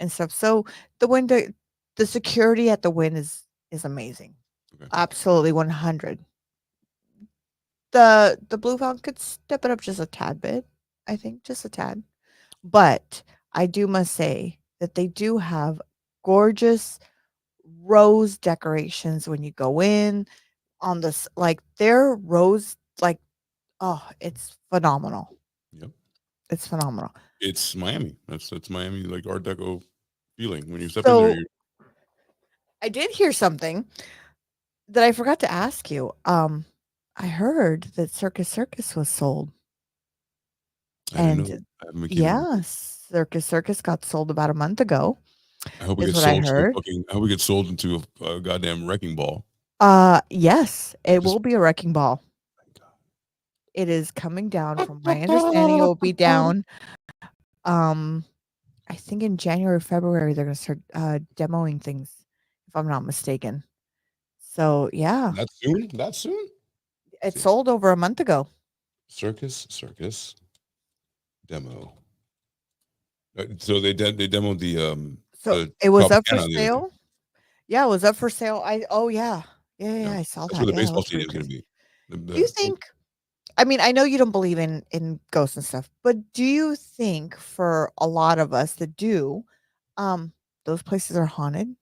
stuff. So the window, the security at the Wynn is amazing. Okay. Absolutely 100. The Blue Fountain could step it up just a tad bit, I think, just a tad. But I do must say that they do have gorgeous rose decorations when you go in on this, like their rose, like, oh, it's phenomenal. Yep. It's phenomenal. It's Miami. That's Miami, like Art Deco feeling. When you step in So there, I did hear something that I forgot to ask you. I heard that Circus was sold. I didn't know And that. I haven't been keeping up. yeah, Circus got sold about a month ago, I hope we is get what I sold to a heard. fucking. I hope we get sold into a goddamn wrecking ball. Yes, it Just will be a wrecking ball. It is coming down, from my understanding, it will be down. I think in January, February, they're gonna start demoing things, if I'm not mistaken. So yeah, That soon? That soon? it sold over a month ago. Circus demo. So they demoed So the it was up for Tropicana the other day. sale. Yeah, it was up for sale. Yeah. Yeah. I saw That's that. where the Yeah, that baseball was pretty stadium is going to crazy. be. Do you think? I mean, I know you don't believe in ghosts and stuff, but do you think for a lot of us that do, um, those places are haunted?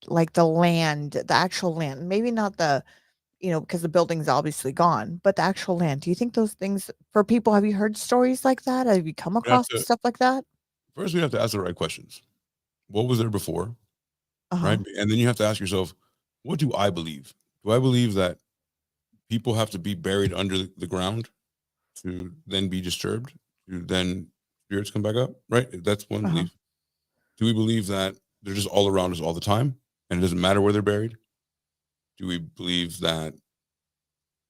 Like the land, the actual land, maybe not because the building's obviously gone, but the actual land. Do you think those things for people? Have you heard stories like that? Have you come We have across to stuff like that? first we have to ask the right questions. What was there before, right? Uh-huh. And then you have to ask yourself, what do I believe? Do I believe that people have to be buried under the ground to then be disturbed, to then spirits come back up? Right? That's one Uh-huh. belief. Do we believe that they're just all around us all the time and it doesn't matter where they're buried? Do we believe that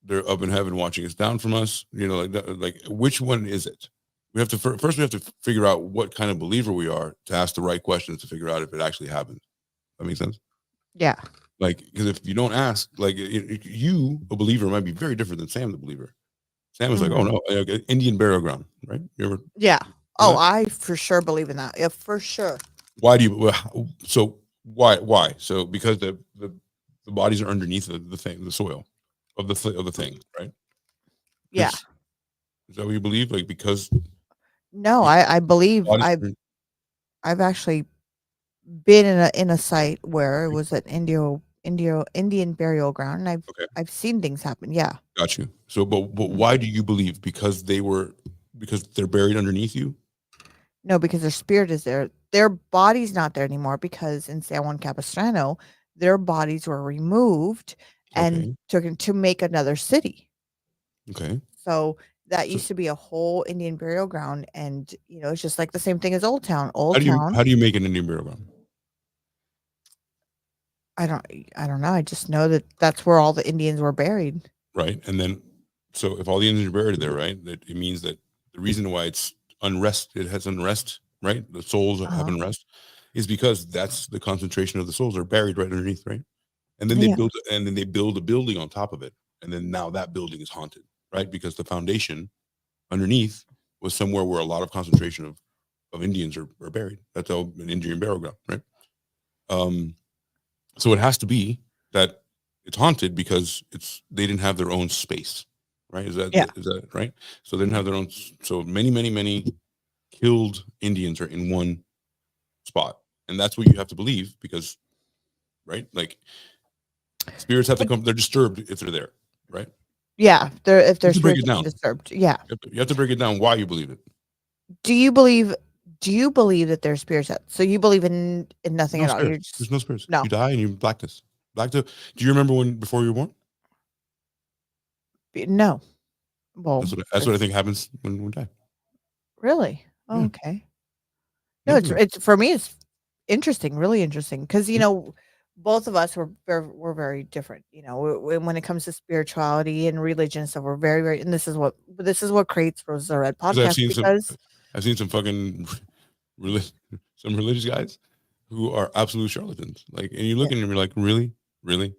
they're up in heaven watching us down from us? Like which one is it? We have to first we have to figure out what kind of believer we are to ask the right questions to figure out if it actually happened. That makes sense. Yeah. Like, because if you don't ask, like you, a believer, might be very different than Sam, the believer. Sam is like, oh Mhm. no, Indian burial ground, right? You ever? Yeah. know Oh, that? I for sure believe in that. Yeah, for sure. Why do you? So why? So because the bodies are underneath the thing, the soil of the thing, right? Yeah. Is that what you believe? Like because No, the I believe bodies I've actually been in a site where it was an Indian burial ground, and okay, I've seen things happen. Yeah. got you. So, but Mhm. why do you believe? Because they're buried underneath you. No, because their spirit is there. Their body's not there anymore because in San Juan Capistrano, their bodies were removed and Okay, taken to make another city. okay. So that So used to be a whole Indian burial ground, and it's just like the same thing as Old Town. how Old do you Town. how do you make an Indian burial ground? I don't I don't know. I just know that that's where all the Indians were buried. Right? And then, so if all the Indians are buried there, right, that it means that the reason why it has unrest, right? The souls have Uh-huh. unrest, is because that's the concentration of the souls are buried right underneath, right? And then Yeah. they build a building on top of it, and then now that building is haunted, right? Because the foundation underneath was somewhere where a lot of concentration of Indians are buried. That's how an Indian burial ground, right? Um, so it has to be that it's haunted because they didn't have their own space, right? Is Yeah. that right? So they didn't have their own. So many killed Indians are in one spot, and that's what you have to believe because, right? Like spirits have to But come. They're disturbed if they're there, right? yeah, if You their have to break spirits it have been down. disturbed. Yeah. You have to break it down why you believe it. Do you believe that there's spirits out? So you believe in nothing No at all? You're spirits. just There's no spirits. no. You die and you blackness. Do you remember before you were born? No. Well, That's what I think happens when we die. really? Oh, Yeah. okay. No, Everybody. it's for me. It's interesting, really interesting, because Yeah. both of us we're very different. You know, when it comes to spirituality and religion, so we're very, very, and this is what creates Roses Are Red 'Cause I've podcast seen because some fucking some religious guys who are absolute charlatans. Like, and you look at them and you're like, really, really,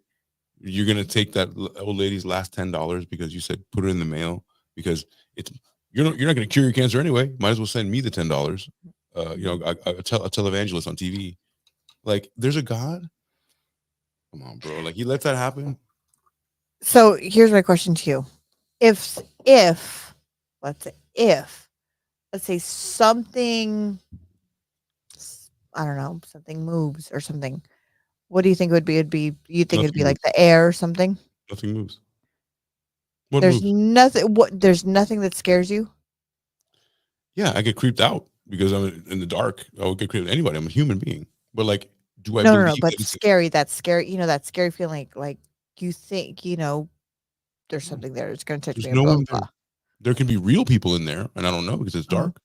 you're gonna take that old lady's last $10 because you said put it in the mail because it's you're not gonna cure your cancer anyway. Might as well send me the $10. You know, a televangelist on TV. Like, there's a God. Come on, bro. Like, he lets that happen. So here's my question to you: if let's say something, I don't know, something moves or something, what do you think it would be? You think it'd Nothing be like moves. the air or something? Nothing moves. What There's moves? nothing. There's nothing that scares you. Yeah, I get creeped out because I'm in the dark. I would get creeped out. Anybody. I'm a human being. But like, do I No. believe But that it's scary. That's scary. You know, that scary feeling. Like you think, there's no, something there. It's going to touch there's me. And no blah one blah. there. There can be real people in there, and I don't know because it's Uh-huh. dark.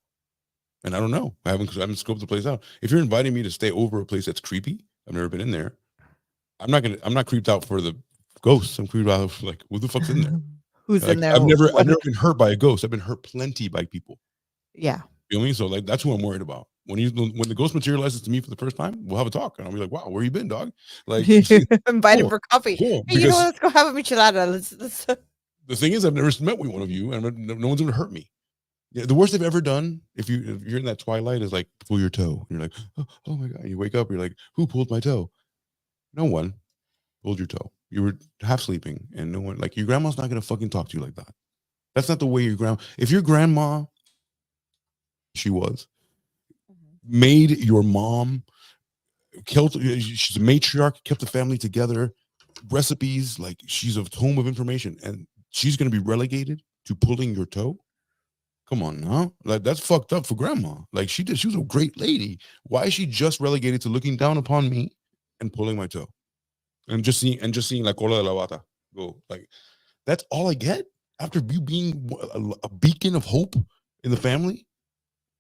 And I don't know. I haven't scoped the place out. If you're inviting me to stay over a place that's creepy, I've never been in there. I'm not creeped out for the ghosts. I'm creeped out for like, who the fuck's in there? Who's in Like, there? I've never What? been hurt by a ghost. I've been hurt plenty by people. Yeah. You know what I mean? So like, that's who I'm worried about. When the ghost materializes to me for the first time, we'll have a talk, and I'll be like, "Wow, where you been, dog?" Like, Invite him cool, for coffee. cool. Hey, you know what? Because Let's go have a michelada. Let's the thing is, I've never met one of you, and no one's gonna hurt me. Yeah, the worst they've ever done, if you're in that twilight, is like pull your toe. And you're like, oh my god. You wake up, you're like, who pulled my toe? No one pulled your toe. You were half sleeping, and no one, like, your grandma's not gonna fucking talk to you like that. That's not the way your grandma. If your grandma, she was made your mom, killed. She's a matriarch, kept the family together. Recipes, like, she's a tome of information, and she's gonna be relegated to pulling your toe. Come on now. Like, that's fucked up for grandma. Like, she was a great lady. Why is she just relegated to looking down upon me and pulling my toe? And just seeing like cola de la bata go. Like, that's all I get after you being a beacon of hope in the family.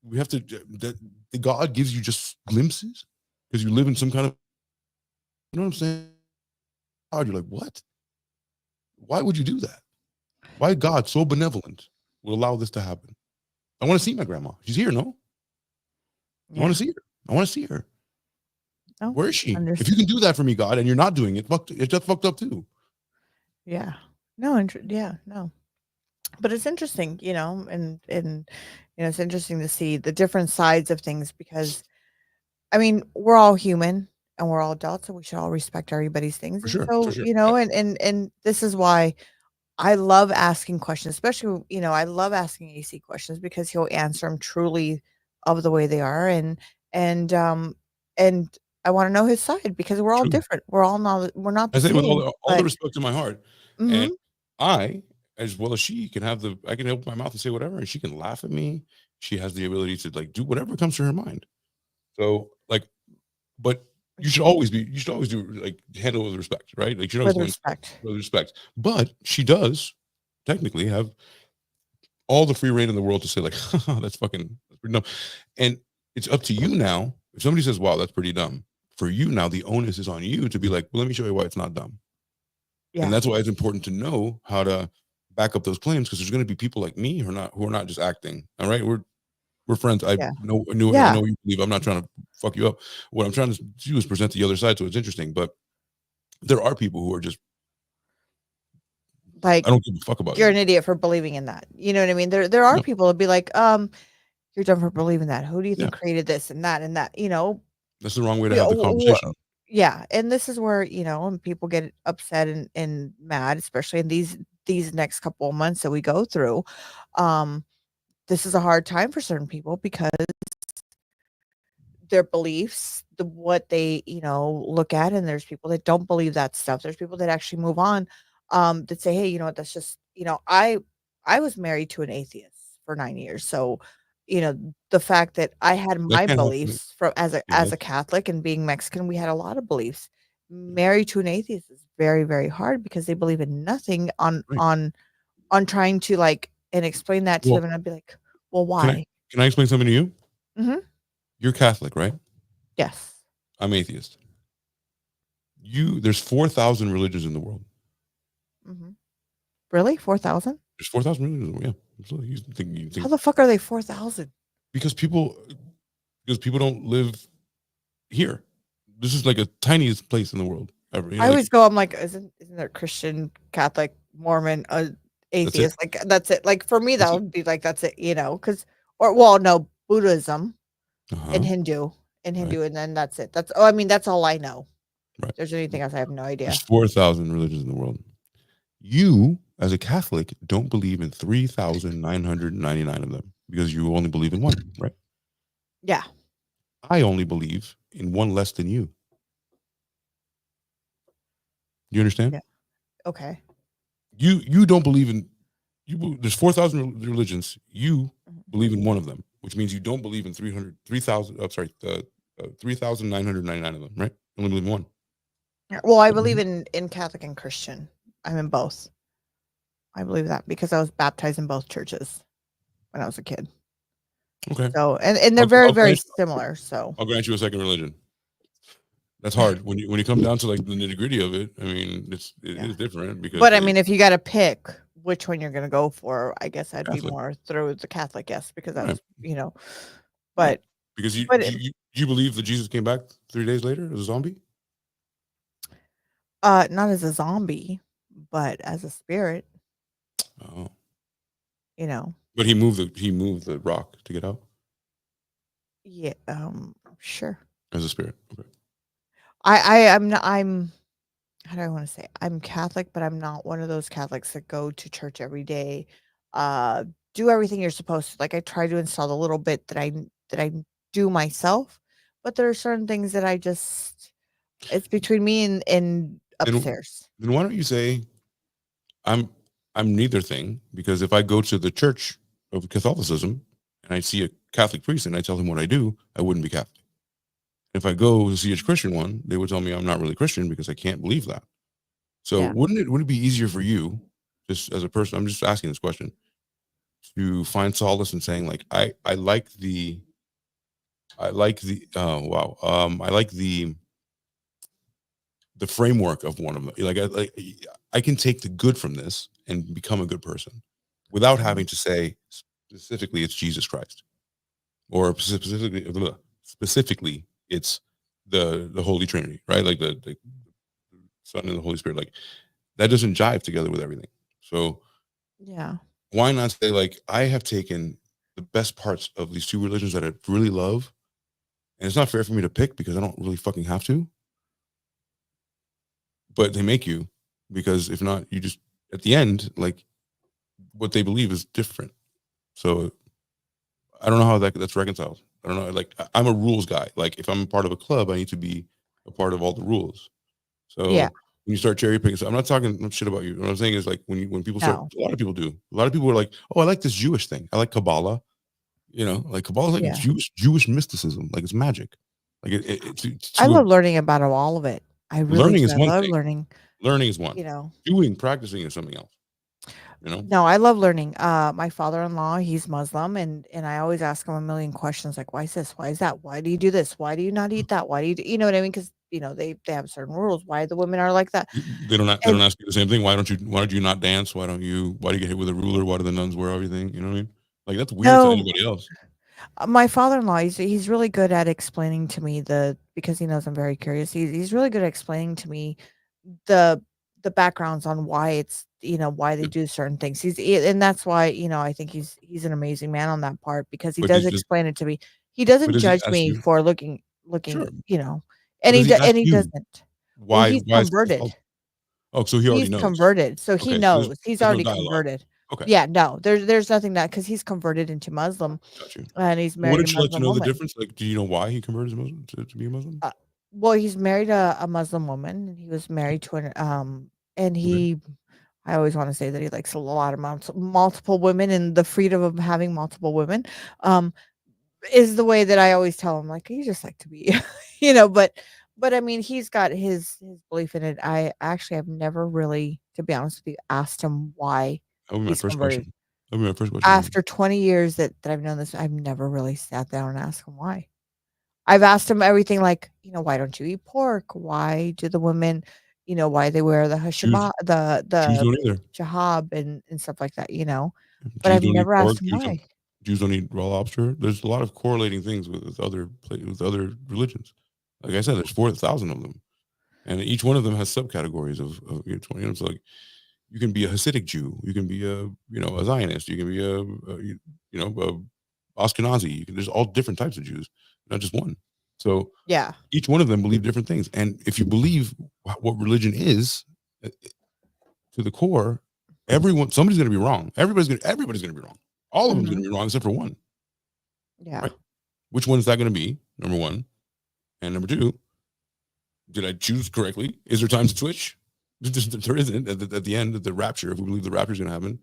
We have to that the God gives you just glimpses because you live in some kind of, you know what I'm saying? God, you're like, what? Why would you do that? Why God so benevolent will allow this to happen? I want to see my grandma. She's here, no? I want to see her. I want to see her. Oh, Where is she? If understood. you can do that for me, God, and you're not doing it, it's just fucked up too. Yeah. No, yeah, no. But it's interesting, and it's interesting to see the different sides of things because I mean, we're all human and we're all adults and we should all respect everybody's things. For And sure, for so, sure. and this is why I love asking questions, especially, I love asking AC questions because he'll answer them truly of the way they are. And and I want to know his side because we're all True. different. We're not I the say with same. all the respect in my heart, Mhm. and I, as well as she, I can open my mouth and say whatever, and she can laugh at me. She has the ability to like do whatever comes to her mind. So like, but you should always do like handle it with respect, right? Like, you should always With go in respect. with respect. But she does technically have all the free reign in the world to say like, that's fucking that's pretty dumb. And it's up to you now. If somebody says, wow, that's pretty dumb, for you now, the onus is on you to be like, well, let me show you why it's not dumb. And Yeah. that's why it's important to know how to back up those claims, because there's going to be people like me who are not just acting. All right, we're friends. I Yeah. know Yeah. what you believe. I'm not trying to fuck you up. What I'm trying to do is present the other side, so it's interesting. But there are people who are just, Like I don't give a fuck about you're you. an idiot for believing in that. You know what I mean? There are No, people that be like, you're dumb for believing that. Who do you yeah, think created this and that and that? that's the wrong way to We, have the conversation. yeah, and this is where when people get upset and mad, especially in these next couple of months that we go through. Um, this is a hard time for certain people because their beliefs, what they look at, and there's people that don't believe that stuff. There's people that actually move on, that say, hey, that's just I was married to an atheist for 9 years, so the fact that I had That my can't happen. beliefs from as a Yeah, as a Catholic and being Mexican, we had a lot of beliefs. Married to an atheist is very, very hard because they believe in nothing right. on trying to like and explain that to Well, them, and I'd be like, well, can I why? can I explain something to you? Hmm. You're Catholic, right? Yes. I'm atheist. There's 4,000 religions in the world. Mm-hmm. Really? 4,000? There's 4,000 religions in the world. Yeah. So you think How the fuck are they 4,000? because people don't live here. This is like a tiniest place in the world ever. You know, I like, always go, I'm like, isn't there Christian, Catholic, Mormon, atheist? Like that's it. Like for me, that That's it. would be like that's it, because no, Buddhism uh-huh. and Hindu, Right. and then that's it. That's that's all I know. Right. If there's anything else, I have no idea. There's 4,000 religions in the world. You, as a Catholic, don't believe in 3,999 of them because you only believe in one, right? Yeah. I only believe in one less than you. You understand? Yeah. Okay. You don't believe in there's 4,000 religions. You believe in one of them, which means you don't believe in 3,999 of them, right? You only believe in one. Well, I believe in Catholic and Christian. I'm in both. I believe that because I was baptized in both churches when I was a kid. Okay. So and they're very, very similar. So I'll grant you a second religion. That's hard when you come down to like the nitty gritty of it. I mean, it is different because. But I mean, if you got to pick which one you're going to go for, I guess I'd Catholic. be more through the Catholic, yes, because that's right. But because you believe that Jesus came back 3 days later as a zombie. Not as a zombie, but as a spirit. Oh. But he moved the rock to get out. Yeah. Sure. As a spirit. Okay. I'm how do I want to say? I'm Catholic, but I'm not one of those Catholics that go to church every day, do everything you're supposed to. Like I try to install a little bit that I do myself, but there are certain things that it's between me and upstairs. Then why don't you say I'm neither thing, because if I go to the church of Catholicism and I see a Catholic priest and I tell him what I do, I wouldn't be Catholic. If I go to see a Christian one, they would tell me I'm not really Christian because I can't believe that. So wouldn't it be easier for you, just as a person, I'm just asking this question, to find solace in saying like, I like the framework of one of them. Like I can take the good from this and become a good person without having to say specifically it's Jesus Christ, or specifically it's the Holy Trinity, right? Like the Son and the Holy Spirit. Like that doesn't jive together with everything. So why not say like I have taken the best parts of these two religions that I really love, and it's not fair for me to pick because I don't really fucking have to. But they make you, because if not, you just at the end, like what they believe is different. So I don't know how that's reconciled. I don't know. Like I'm a rules guy. Like if I'm a part of a club, I need to be a part of all the rules. So when you start cherry picking, so I'm not talking shit about you. What I'm saying is like when people start, a lot of people do. A lot of people are like, oh, I like this Jewish thing. I like Kabbalah. Like Kabbalah is like Jewish mysticism. Like it's magic. Like I love learning about all of it. I really learning do. is one I love thing. learning. Learning is one. Practicing is something else. No, I love learning. My father-in-law, he's Muslim, and I always ask him a million questions like, why is this? Why is that? Why do you do this? Why do you not eat that? Why do you know what I mean? Because they have certain rules. Why the women are like that. They don't ask you the same thing. Why do you not dance? Why do you get hit with a ruler? Why do the nuns wear everything? You know what I mean? Like that's weird to anybody else. My father-in-law, he's really good at explaining to me because he knows I'm very curious. He's really good at explaining to me the backgrounds on why it's why they do certain things. And that's why I think he's an amazing man on that part, because he does explain it to me. He doesn't judge me for looking, sure. And he doesn't. Why? He's converted. So he already knows. He's converted, so he knows. He's already converted. Okay. Yeah, no, there's nothing because he's converted into Muslim. Got you. And he's married. Wouldn't you like to know the difference? Like, do you know why he converted to Muslim to be a Muslim? Well, he's married a Muslim woman, and he was married to and he. I always want to say that he likes a lot of multiple women, and the freedom of having multiple women, is the way that I always tell him. Like, you just like to be, But I mean, he's got his belief in it. I actually have never really, to be honest with you, asked him why. That would be my first question. That would be my first question. After 20 years that I've known this, I've never really sat down and asked him why. I've asked him everything like, why don't you eat pork? Why do the women, why they wear the Jews, hashaba, Jews the don't either. jahab and stuff like that, But Jews I've don't eat never asked pork. him why. Jews don't eat raw lobster. There's a lot of correlating things with other religions. Like I said, there's 4,000 of them, and each one of them has subcategories of each one. It's like you can be a Hasidic Jew, you can be a Zionist, you can be a Ashkenazi. There's all different types of Jews, not just one. So Yeah. each one of them believe different things, and if you believe what religion is to the core, somebody's going to be wrong. Everybody's going to be wrong. All of them's going to be wrong except for one. Yeah. Right. Which one is that going to be? Number one. And number two, did I choose correctly? Is there time to switch? There isn't. At the end of the rapture, if we believe the rapture is going to happen,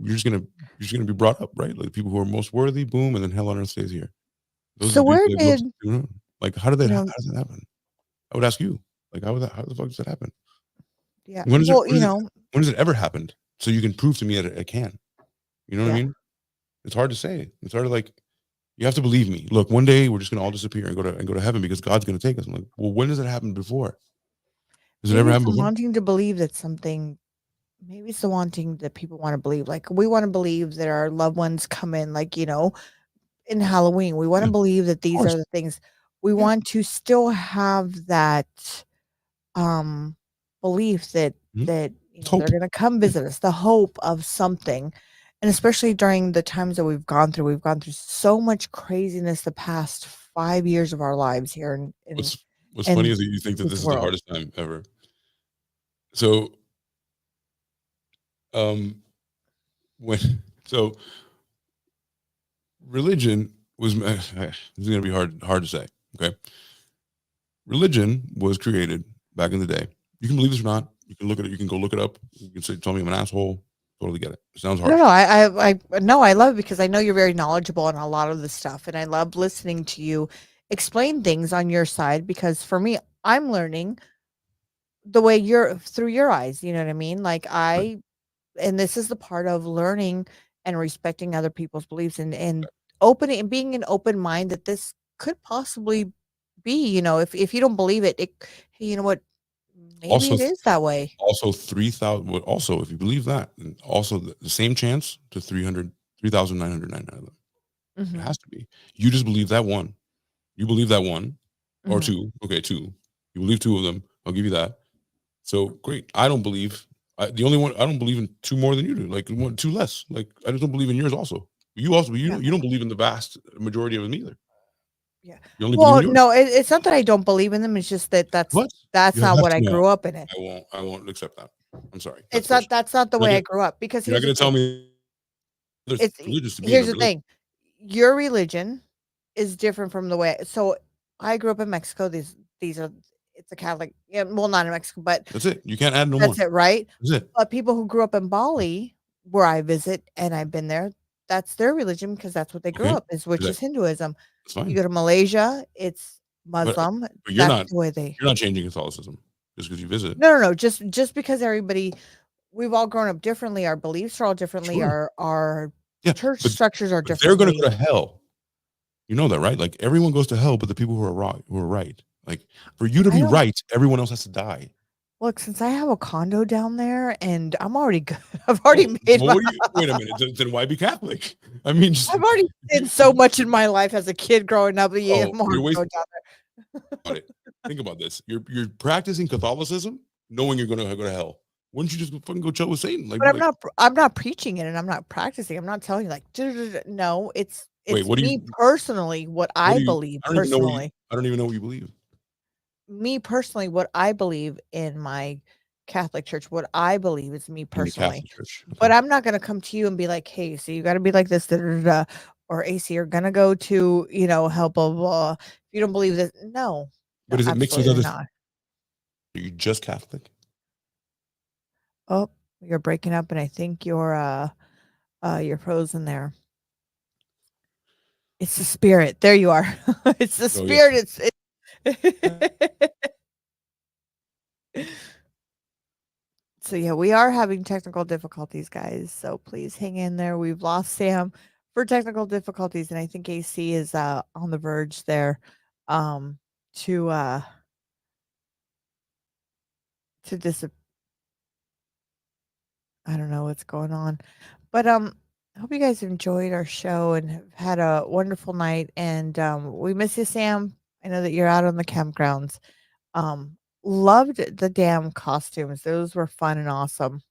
you're just going to be brought up, right? Like people who are most worthy, boom, and then hell on earth stays here. Those So are the where people did, like how does you that know, happen? I would ask you, like how the fuck does that happen? yeah. When Well, when has it ever happened? So you can prove to me that it can. You know what I Yeah. mean? It's hard to say. It's hard to like. You have to believe me. Look, one day we're just gonna all disappear and go to heaven because God's gonna take us. I'm like, well, when does it happen before? Has it maybe ever it's happened the before? wanting to believe that something, maybe it's the wanting that people want to believe. Like we want to believe that our loved ones come in, like, in Halloween. We want Yeah, to of believe that these course. are the things we Yeah. want to still have that belief that Mhm. that It's they're hope. going to come visit us, the hope of something. And especially during the times that we've gone through so much craziness the past 5 years of our lives here What's funny in is that you think that this this is the world. hardest time ever. So um when so religion was this is gonna be hard to say. Okay. Religion was created back in the day. You can believe this or not. You can look at it. You can go look it up. You can say, "Tell me I'm an asshole." Totally get it. It sounds No, harsh. no, I no, I love it because I know you're very knowledgeable on a lot of this stuff, and I love listening to you explain things on your side because for me, I'm learning the way you're through your eyes. You know what I mean? Like Right. and this is the part of learning and respecting other people's beliefs and opening and being an open mind that this could possibly be. If you don't believe it, hey, you know what? Maybe Also, it is that way. also 3,000. Also, if you believe that, then also the same chance to 3,999 of them. It Hmm. has to be. You just believe that one. You believe that one or Hmm. two. Okay, two. You believe two of them. I'll give you that. So great. I don't believe. The only one I don't believe in two more than you do. Like one, two less. Like I just don't believe in yours. Also, you also Yeah. you don't believe in the vast majority of them either. Yeah. You only believe in Well, yours. no, it's not that I don't believe in them. It's just that What? that's You not have what to I know. grew up in it. I won't accept that. I'm sorry. That's It's not bullshit. that's not the You're not way I gonna, grew up because you're not here's the gonna tell thing. me there's It's religious to be in here's a the religion. thing. Your religion is different from the way so I grew up in Mexico. These are it's a Catholic, yeah, well, not in Mexico, but That's it. You can't add no more. that's it, right? That's it. But people who grew up in Bali, where I visit and I've been there, that's their religion because that's what they grew Okay. up is, which That, is Hinduism. that's You fine. go to Malaysia, it's But Muslim. but That's the way they. you're not changing Catholicism just because you visit. No, no, no. Just because everybody, we've all grown up differently. Our beliefs are all differently. Sure. Our Yeah. church But structures are they're gonna differently. go to hell. You know that, right? Like everyone goes to hell, but the people who are right. Like for you to I be don't right, everyone else has to die. look since I have a condo down there, and I'm already good. I've Oh, already made well, my. what do you wait a minute? Then why be Catholic? I mean, just I've already did so much in my life as a kid growing up. Yeah, oh, I'm already you're wasting going down there. about it. Think about this. You're practicing Catholicism, knowing you're gonna go to hell. Wouldn't you just fucking go chill with Satan? But Like I'm not preaching it, and I'm not practicing. I'm not telling you like, no, wait, it's me personally, what what I do you believe I don't even know personally. I don't even know what you believe. Me personally, what I believe in my Catholic church, what I believe is me In the personally. Catholic Church. But Okay. I'm not gonna come to you and be like, "Hey, so you gotta be like this, da, da, da, da," or AC, you're gonna go to, help blah, blah, blah. If you don't believe this, no, But no, is it mixed with absolutely other not. are you just Catholic? Oh, you're breaking up, and I think you're frozen there. It's the spirit. There you are. It's the Oh yes. spirit. So yeah, we are having technical difficulties, guys. So please hang in there. We've lost Sam for technical difficulties, and I think AC is on the verge there um to dis I don't know what's going on. But I hope you guys enjoyed our show and have had a wonderful night, and we miss you, Sam. I know that you're out on the campgrounds. Loved the damn costumes. Those were fun and awesome.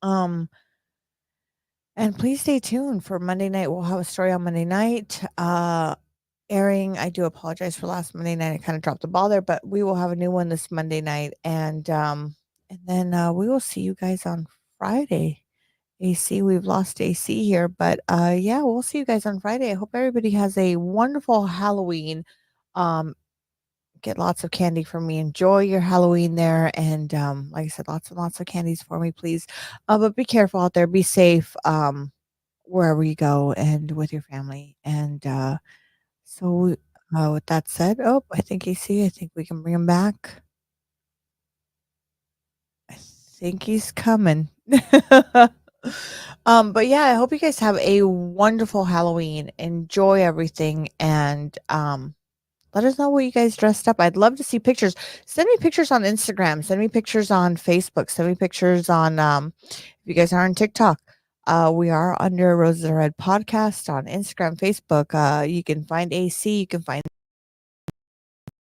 Um and please stay tuned for Monday night. We'll have a story on Monday night. Airing. I do apologize for last Monday night. I kind of dropped the ball there, but we will have a new one this Monday night, and then we will see you guys on Friday. AC, we've lost AC here, but yeah, we'll see you guys on Friday. I hope everybody has a wonderful Halloween. Um, get lots of candy from me. Enjoy your Halloween there, and like I said, lots and lots of candies for me, please. But be careful out there. Be safe. Wherever you go and with your family. And so, with that said, oh, I think AC, I think we can bring him back. I think he's coming. But yeah, I hope you guys have a wonderful Halloween. Enjoy everything, and let us know what you guys dressed up. I'd love to see pictures. Send me pictures on Instagram. Send me pictures on Facebook. Send me pictures on if you guys are on TikTok. We are under Roses Are Red podcast on Instagram, Facebook. You can find AC. You can find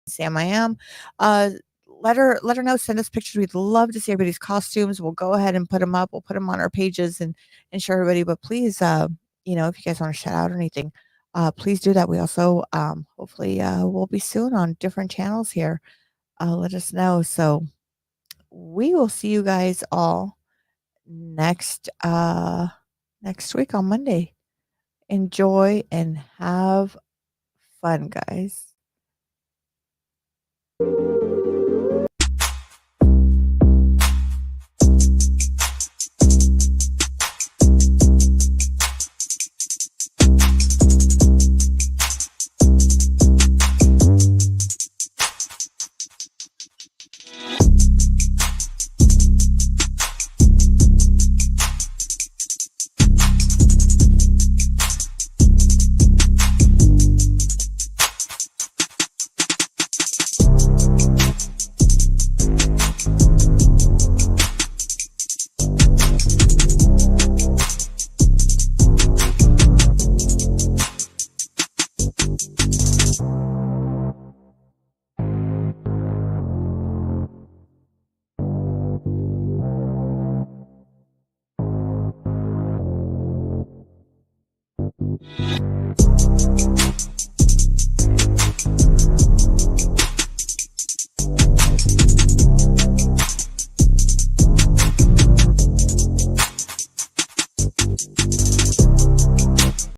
Sam I am. Let her know. Send us pictures. We'd love to see everybody's costumes. We'll go ahead and put them up. We'll put them on our pages and show everybody. But please, if you guys want to shout out or anything, please do that. We also hopefully we'll be soon on different channels here. Let us know. So we will see you guys all next week on Monday. Enjoy and have fun, guys.